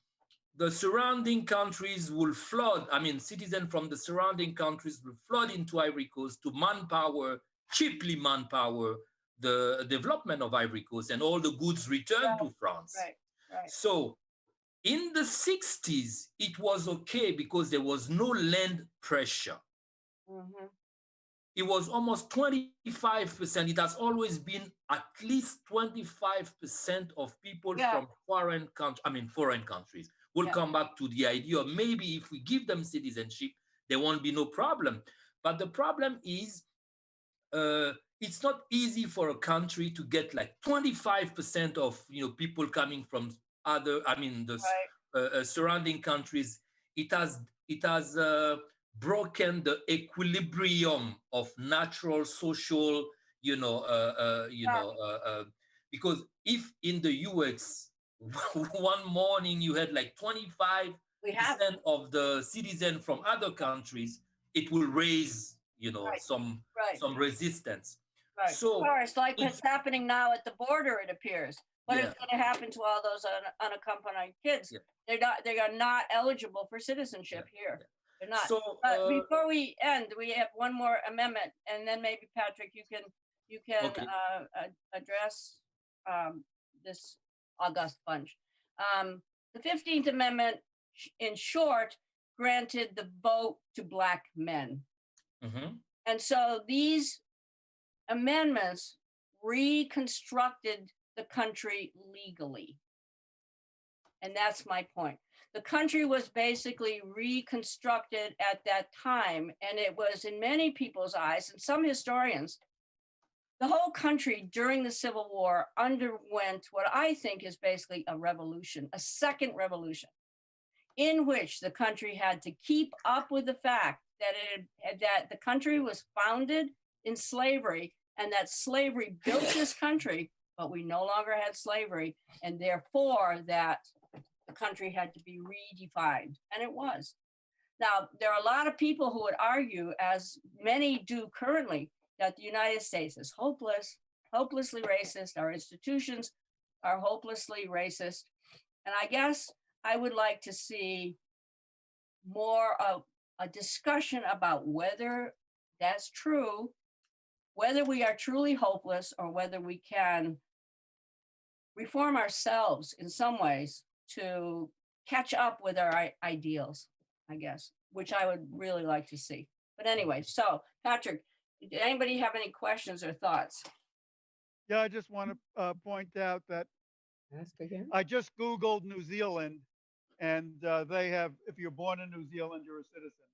the surrounding countries will flood. I mean, citizens from the surrounding countries will flood into Ivory Coast to manpower, cheaply manpower, the development of Ivory Coast, and all the goods return to France. Right. So in the 60s, it was okay because there was no land pressure. Mm-hmm. It was almost 25%. It has always been at least 25% of people from foreign countries will come back to the idea of maybe if we give them citizenship, there won't be no problem. But the problem is, it's not easy for a country to get like 25% of people coming from surrounding countries. It has broken the equilibrium of natural social, because if in the US one morning you had like 25% of the citizens from other countries, it will raise some resistance. Right. So, of course, like what's happening now at the border, it appears. What is going to happen to all those unaccompanied kids? They are not eligible for citizenship here. They're not. So, before we end, we have one more amendment, and then maybe Patrick, you can address this august bunch. The 15th Amendment, in short, granted the vote to Black men. Mm-hmm. And so these amendments reconstructed the country legally. And that's my point. The country was basically reconstructed at that time, and it was, in many people's eyes, and some historians, the whole country during the Civil War underwent what I think is basically a revolution, a second revolution, in which the country had to keep up with the fact that the country was founded in slavery, and that slavery built this country, but we no longer had slavery, and therefore that the country had to be redefined, and it was. Now, there are a lot of people who would argue, as many do currently, that the United States is hopeless, hopelessly racist, our institutions are hopelessly racist, and I guess I would like to see more of a discussion about whether that's true, whether we are truly hopeless, or whether we can reform ourselves in some ways to catch up with our ideals, I guess, which I would really like to see. But anyway, so Patrick, did anybody have any questions or thoughts? Yeah, I just want to point out that I just Googled New Zealand, and they have, if you're born in New Zealand, you're a citizen.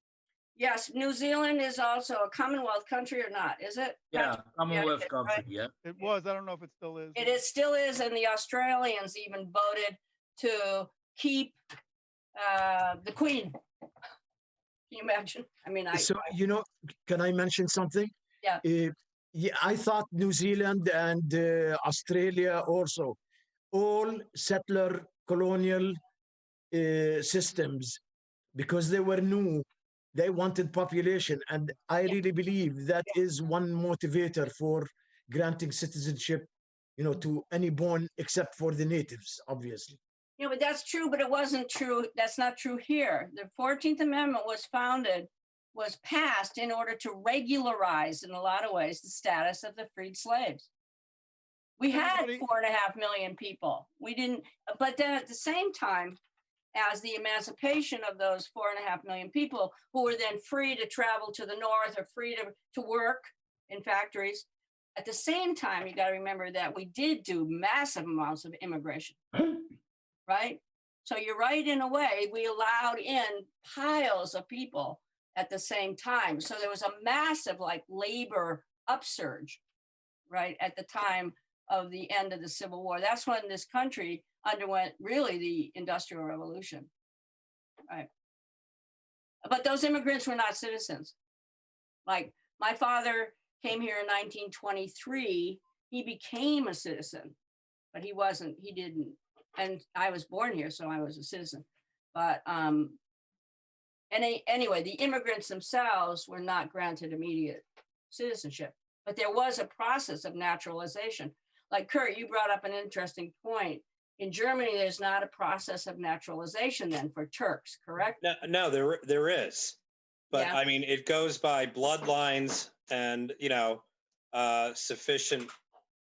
Yes, New Zealand is also a Commonwealth country or not, is it? Yeah, Commonwealth country, yeah. It was, I don't know if it still is. It still is, and the Australians even voted to keep the Queen. Can you imagine? I mean, can I mention something? Yeah. I thought New Zealand and Australia also, all settler colonial systems, because they were new, they wanted population. And I really believe that is one motivator for granting citizenship, to any born except for the natives, obviously. But that's true, but it wasn't true. That's not true here. The 14th Amendment was passed in order to regularize, in a lot of ways, the status of the freed slaves. We had 4.5 million people. We didn't, but then at the same time, as the emancipation of those 4.5 million people who were then free to travel to the north or free to work in factories, at the same time, you got to remember that we did do massive amounts of immigration, right? So you're right, in a way, we allowed in piles of people at the same time. So there was a massive labor upsurge, right, at the time of the end of the Civil War. That's when this country underwent really the Industrial Revolution, right? But those immigrants were not citizens. Like my father came here in 1923. He became a citizen, but he didn't. And I was born here, so I was a citizen. But anyway, the immigrants themselves were not granted immediate citizenship, but there was a process of naturalization. Like Kurt, you brought up an interesting point. In Germany, there's not a process of naturalization then for Turks, correct? No, there is, but Yeah. I mean, it goes by bloodlines and sufficient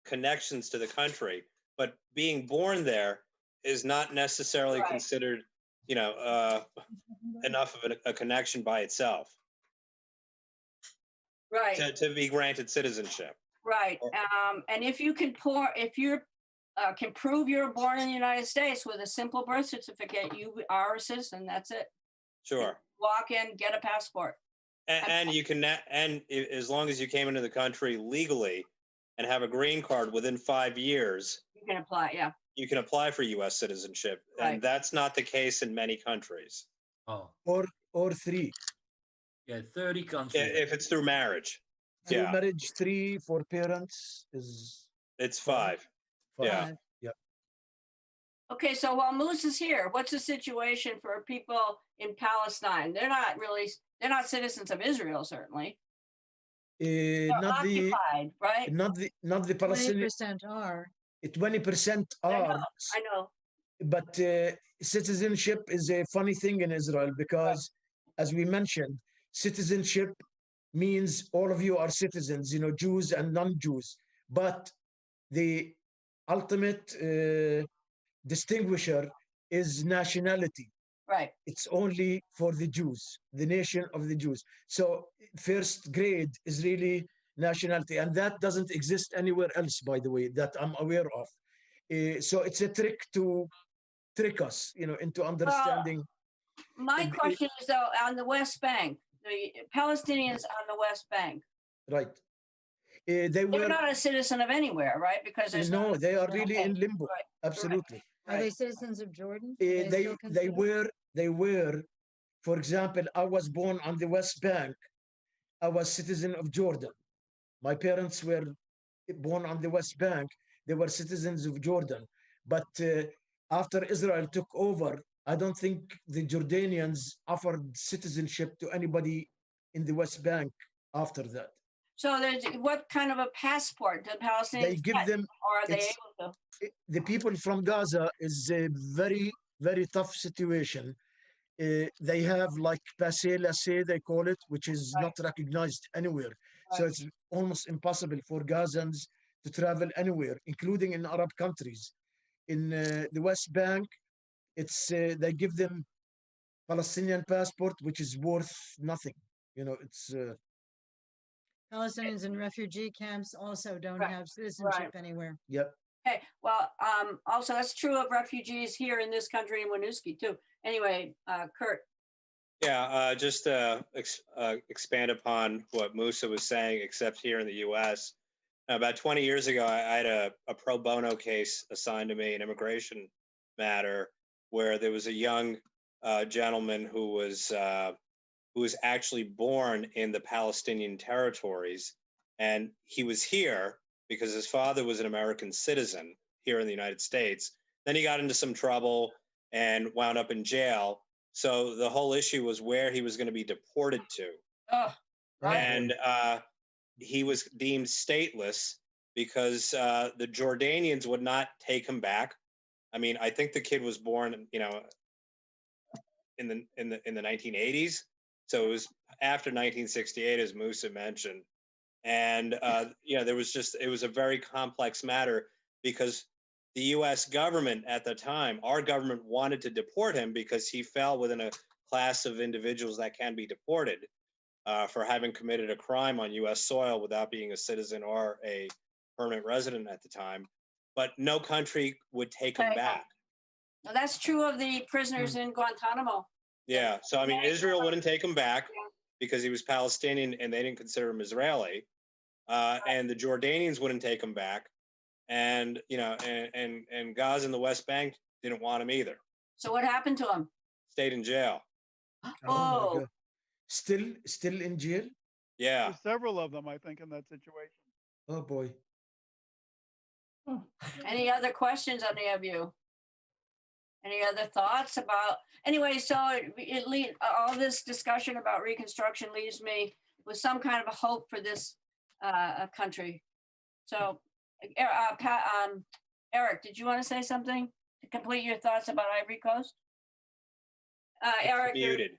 connections to the country. But being born there is not necessarily Right. considered, enough of a connection by itself Right. to be granted citizenship. Right. And if you can can prove you're born in the United States with a simple birth certificate, you are a citizen. That's it. Sure. Walk in, get a passport. And you can, as long as you came into the country legally and have a green card within 5 years, You can apply. Yeah. you can apply for U.S. citizenship. Right. And that's not the case in many countries. Oh, Or 3. yeah, 30 countries. If it's through marriage. Through Yeah. marriage, 3 for parents is It's 5. 5. Yeah. Okay. So while Moose is here, what's the situation for people in Palestine? They're not citizens of Israel, certainly. They're Not the occupied, right? not the Palestinian. 20% are. 20% are, I know. but citizenship is a funny thing in Israel because, as we mentioned, citizenship means all of you are citizens, Jews and non-Jews. But the ultimate distinguisher is nationality. Right. It's only for the Jews, the nation of the Jews. So first grade is really nationality, and that doesn't exist anywhere else, by the way, that I'm aware of. So it's a trick to trick us, into understanding. My question is though, on the West Bank, the Palestinians on the West Bank, Right. They they're were not a citizen of anywhere, right? Because there's no, they are really Okay. in limbo. Right. Absolutely. Are they citizens of Jordan? Are They still considered? they were, for example, I was born on the West Bank. I was citizen of Jordan. My parents were born on the West Bank. They were citizens of Jordan. But after Israel took over, I don't think the Jordanians offered citizenship to anybody in the West Bank after that. So there's what kind of a passport do Palestinians They give get, them, or are they it's- able to? the people from Gaza is a very, very tough situation. They have like passez-laissez, they call it, which is Right. not recognized anywhere. So Right. it's almost impossible for Gazans to travel anywhere, including in Arab countries. In the West Bank, it's they give them Palestinian passport, which is worth nothing. It's Palestinians in refugee camps also don't Right, have citizenship anywhere. yep. Okay, well, also that's true of refugees here in this country in Winooski too. Anyway, Kurt. Yeah, just to expand upon what Musa was saying, except here in the U.S. About 20 years ago, I had a pro bono case assigned to me, an immigration matter, where there was a young gentleman who was actually born in the Palestinian territories, and he was here because his father was an American citizen here in the United States. Then he got into some trouble and wound up in jail. So the whole issue was where he was going to be deported to. Oh, right. And he was deemed stateless because the Jordanians would not take him back. I mean, I think the kid was born, in the 1980s. So it was after 1968, as Musa mentioned. And, it was a very complex matter because the U.S. government at the time, our government wanted to deport him because he fell within a class of individuals that can be deported for having committed a crime on U.S. soil without being a citizen or a permanent resident at the time. But no country would take him back. Now, that's true of the prisoners in Guantanamo. Yeah. So, I mean, Israel wouldn't take him back because he was Palestinian and they didn't consider him Israeli. And the Jordanians wouldn't take him back. And, and Gaza and the West Bank didn't want him either. So what happened to him? Stayed in jail. Oh, God. still in jail. Yeah. There's several of them, I think, in that situation. Oh boy. Any other questions, any of you? Any other thoughts about, anyway, so all this discussion about Reconstruction leaves me with some kind of a hope for this country. So, Eric, did you want to say something to complete your thoughts about Ivory Coast? Eric, you're Muted.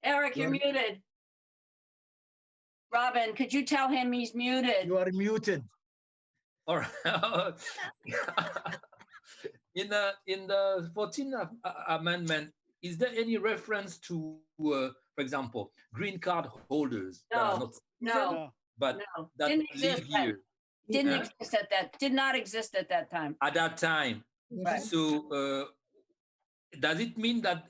Eric, you're muted. Robin, could you tell him he's muted? You are muted. All right. In the 14th Amendment, is there any reference to, for example, green card holders that are not No, but no. that Didn't live exist then. here Didn't exist at that, did not exist at that time. at that time? Right. So does it mean that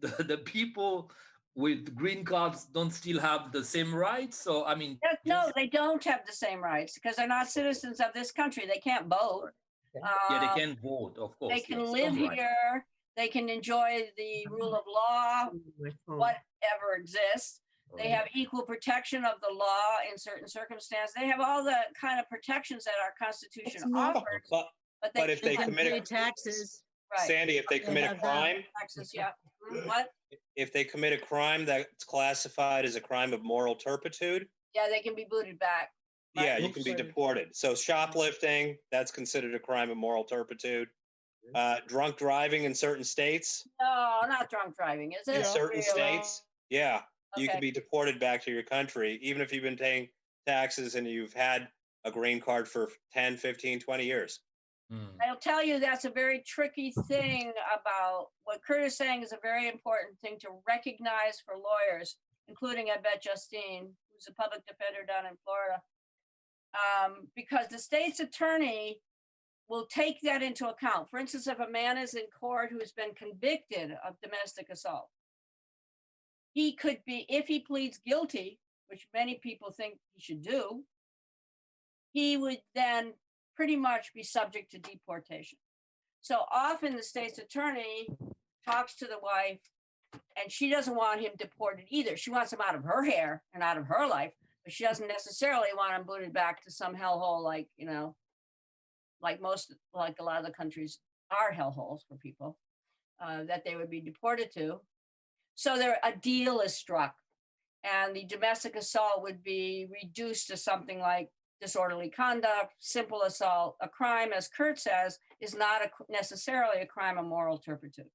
the people with green cards don't still have the same rights? So I mean, No, they don't have the same rights because they're not citizens of this country. They can't vote. yeah, they can vote, of course. They can yes, live some rights. here. They can enjoy the rule of law, whatever exists. They have equal protection of the law in certain circumstances. They have all the kind of protections that our Constitution offers. But if they can commit pay a, taxes. Right. Sandy, if they They commit a have that. crime, Taxes, yeah. What? if they commit a crime that's classified as a crime of moral turpitude, Yeah, they can be booted back. Right. yeah, you can be deported. So shoplifting, that's considered a crime of moral turpitude. Drunk driving in certain states, No, not drunk driving, is it? in certain Really? states, yeah, you Okay. can be deported back to your country, even if you've been paying taxes and you've had a green card for 10, 15, 20 years. I'll tell you, that's a very tricky thing about what Kurt is saying is a very important thing to recognize for lawyers, including, I bet, Justine, who's a public defender down in Florida. Because the state's attorney will take that into account. For instance, if a man is in court who has been convicted of domestic assault, he could be, if he pleads guilty, which many people think he should do, he would then pretty much be subject to deportation. So often the state's attorney talks to the wife and she doesn't want him deported either. She wants him out of her hair and out of her life, but she doesn't necessarily want him booted back to some hellhole like, you know, like a lot of the countries are hellholes for people that they would be deported to. So a deal is struck and the domestic assault would be reduced to something like disorderly conduct, simple assault. A crime, as Kurt says, is not necessarily a crime of moral turpitude.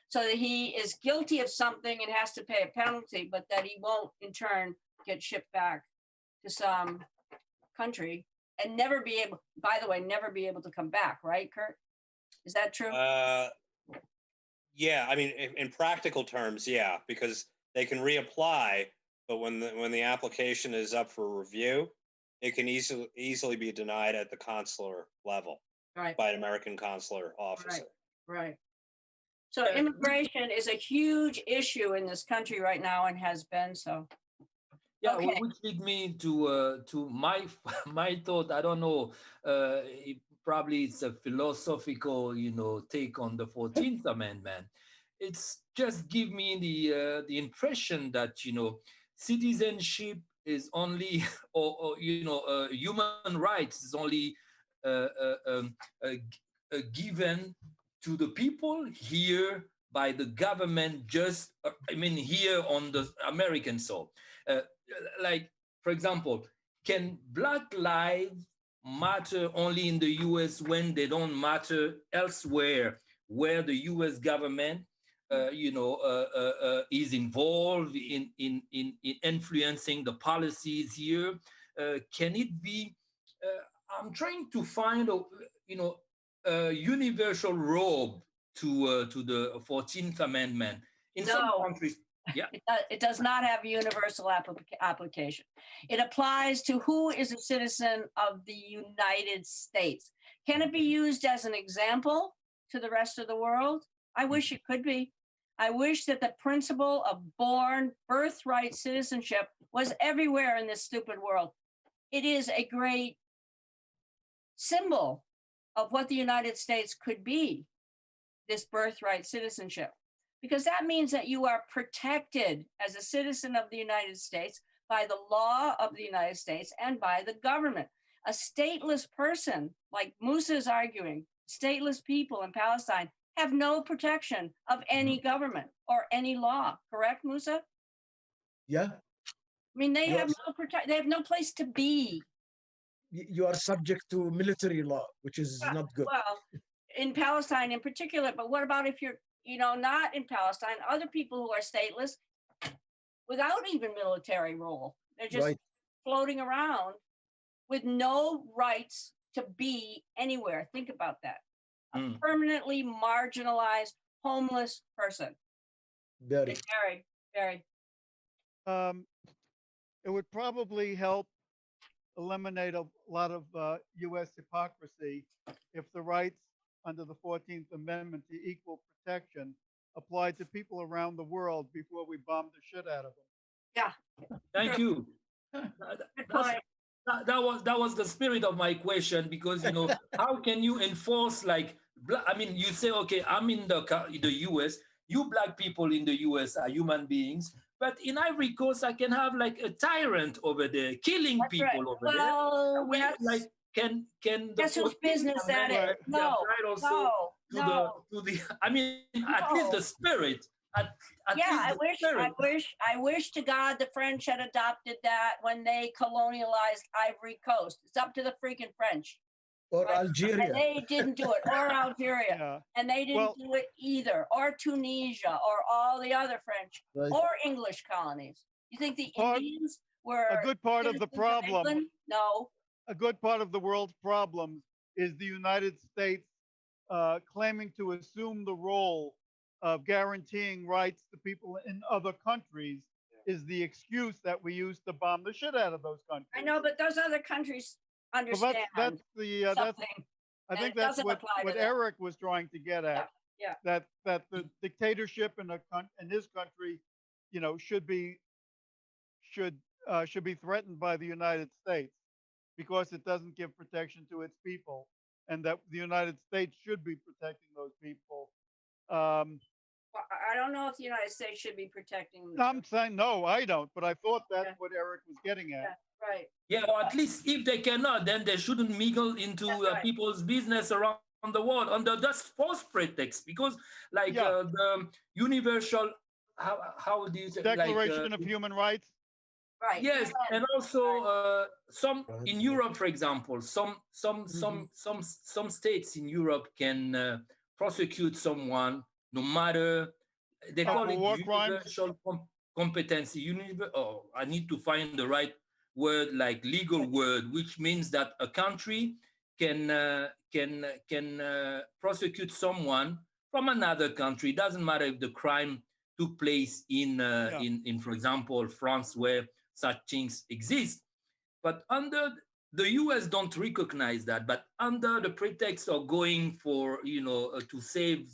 So that he is guilty of something and has to pay a penalty, but that he won't in turn get shipped back to some country and never be able, by the way, never be able to come back, right, Kurt? Is that true? Yeah, I mean, in practical terms, yeah, because they can reapply, but when the application is up for review, it can easily be denied at the consular level by an American consular officer. Right. So immigration is a huge issue in this country right now and has been so. Yeah, which lead me to my thought. I don't know. Probably it's a philosophical, take on the 14th Amendment. It's just give me the impression that citizenship is only, or human rights is only given to the people here by the government. Just here on the American soil. Like, for example, can Black lives matter only in the US when they don't matter elsewhere, where the US government, is involved in influencing the policies here? Can it be? I'm trying to find a universal robe to the 14th Amendment in some countries. Yeah, it does not have universal application. It applies to who is a citizen of the United States. Can it be used as an example to the rest of the world? I wish it could be. I wish that the principle of birthright citizenship was everywhere in this stupid world. It is a great symbol of what the United States could be. this birthright citizenship, because that means that you are protected as a citizen of the United States by the law of the United States and by the government. A stateless person, like Musa is arguing, stateless people in Palestine have no protection of any government or any law, correct, Musa? Yeah, I mean, they Yes. have they have no place to be. you are subject to military law, which is not good. Well, in Palestine in particular, but what about if you're, not in Palestine, other people who are stateless without even military rule? They're just Right. floating around with no rights to be anywhere. Think about that. A permanently marginalized, homeless person. Very. Very. It would probably help eliminate a lot of U.S. hypocrisy if the rights under the 14th Amendment to equal protection applied to people around the world before we bombed the shit out of them. Yeah. Thank you. That was the spirit of my question, because how can you enforce, like, I mean, you say, okay, I'm in the US, you black people in the US are human beings, but in Ivory Coast I can have like a tyrant over there killing That's people right. over Well, there. that's, Like, can the that's whose 14th business that is. Amendment be No, applied also no. to the I mean, at least the spirit. At Yeah, least the spirit. I wish to God the French had adopted that when they colonialized Ivory Coast. It's up to the freaking French. Or Right. Algeria. And they didn't do it, or Algeria, Yeah. and they didn't do it either, or Tunisia, or all the other French Right. or English colonies. You think the Part- Indians were A good part of the citizens of problem, England? No. a good part of the world's problems is the United States claiming to assume the role of guaranteeing rights to people in other countries is the excuse that we use to bomb the shit out of those countries. I know, but those other countries Well, understand that's the something. I and think it that's doesn't what apply to them. Eric was trying to get at. Yeah. That the dictatorship in his country, should be threatened by the United States because it doesn't give protection to its people, and that the United States should be protecting those people. Well, I don't know if the United States should be protecting them. I'm saying no, I don't, but I thought that's Yeah. what Eric was getting at. Yeah, right. Yeah, or at least if they cannot, then they shouldn't mingle into That's right. people's business around the world under just false pretext. Because, like, Yeah. the universal, how do you say, Declaration of Human Rights. Right. yes, Yeah. and also some Right. in Europe, for example, some states in Europe can prosecute someone no matter, they Oh, call for it war crimes? universal competency. I need to find the right word, like legal word, which means that a country can prosecute someone from another country. It doesn't matter if the crime took place in for example, France, where such things exist. But under the US don't recognize that. But under the pretext of going for, to save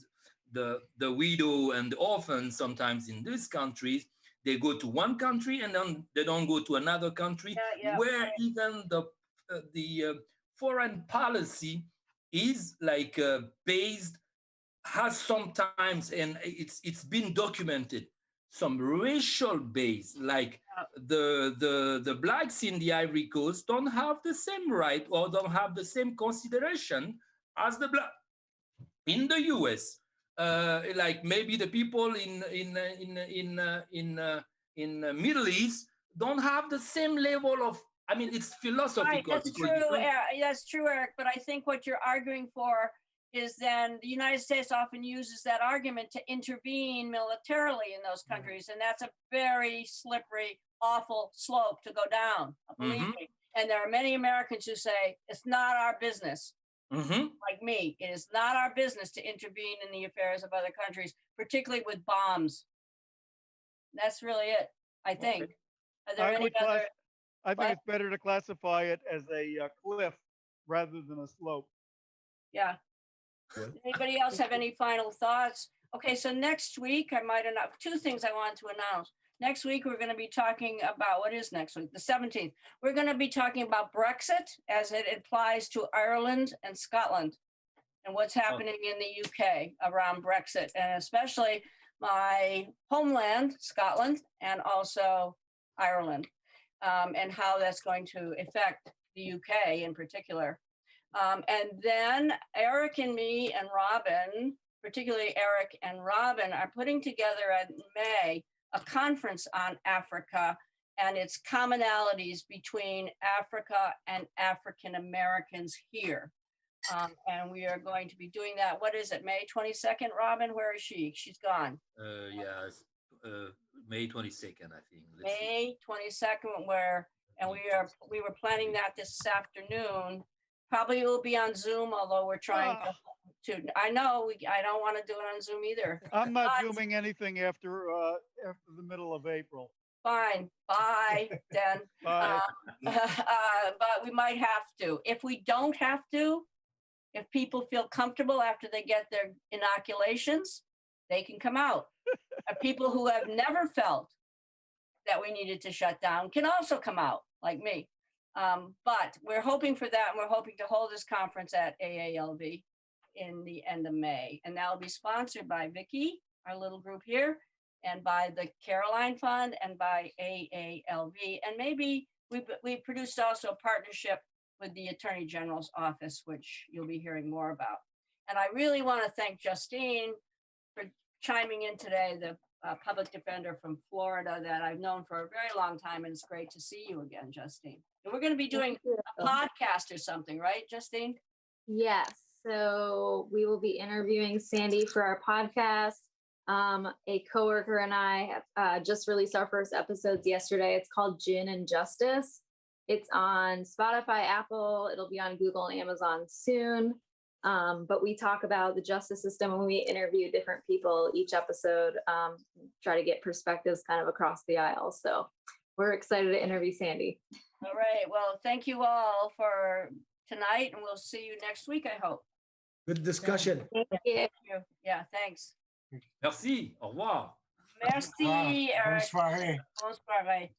the widow and the orphan, sometimes in these countries, they go to one country and then they don't go to another country, where even the foreign policy is like based, has sometimes, and it's been documented, some racial base, like the blacks in the Ivory Coast don't have the same right or don't have the same consideration as the black in the US. Like maybe the people in Middle East don't have the same level of. I mean, it's philosophical. Right, that's true. That's true, Eric. But I think what you're arguing for is then the United States often uses that argument to intervene militarily in those countries, and that's a very slippery, awful slope to go down. Believe me. And there are many Americans who say it's not our business. Like me, it is not our business to intervene in the affairs of other countries, particularly with bombs. That's really it, I think. Okay. Are there any other? I think it's better to classify it as a cliff rather than a slope. Yeah. Anybody else have any final thoughts? Okay, so next week, I might announce two things I wanted to announce. Next week, we're going to be talking about, what is next week? The 17th. We're going to be talking about Brexit as it applies to Ireland and Scotland. and what's happening in the UK around Brexit, and especially my homeland, Scotland, and also Ireland, and how that's going to affect the UK in particular. And then Eric and me and Robin, particularly Eric and Robin, are putting together in May a conference on Africa and its commonalities between Africa and African Americans here. And we are going to be doing that. What is it, May 22nd, Robin? Where is she? She's gone. Yeah, May 22nd, I think. May 22nd, we were planning that this afternoon. Probably it will be on Zoom, although we're trying to. I know I don't want to do it on Zoom either. I'm not zooming anything after the middle of April. Fine, bye then. Bye. But we might have to. If we don't have to, if people feel comfortable after they get their inoculations, they can come out. People who have never felt that we needed to shut down can also come out, like me. But we're hoping for that, and we're hoping to hold this conference at AALV in the end of May. And that will be sponsored by VICII, our little group here, and by the Caroline Fund, and by AALV. And maybe we produced also a partnership with the Attorney General's office, which you'll be hearing more about. And I really want to thank Justine for chiming in today, the public defender from Florida that I've known for a very long time, and it's great to see you again, Justine. And we're going to be doing a podcast or something, right, Justine? Yes. So we will be interviewing Sandy for our podcast. A coworker and I just released our first episodes yesterday. It's called Gin and Justice. It's on Spotify, Apple. It'll be on Google and Amazon soon. But we talk about the justice system when we interview different people each episode, try to get perspectives kind of across the aisle. So we're excited to interview Sandy. All right. Well, thank you all for tonight, and we'll see you next week, I hope. Good discussion. Thank you. Yeah, thanks. Merci. Au revoir. Merci, Eric. Bonne soirée. Bonne soirée.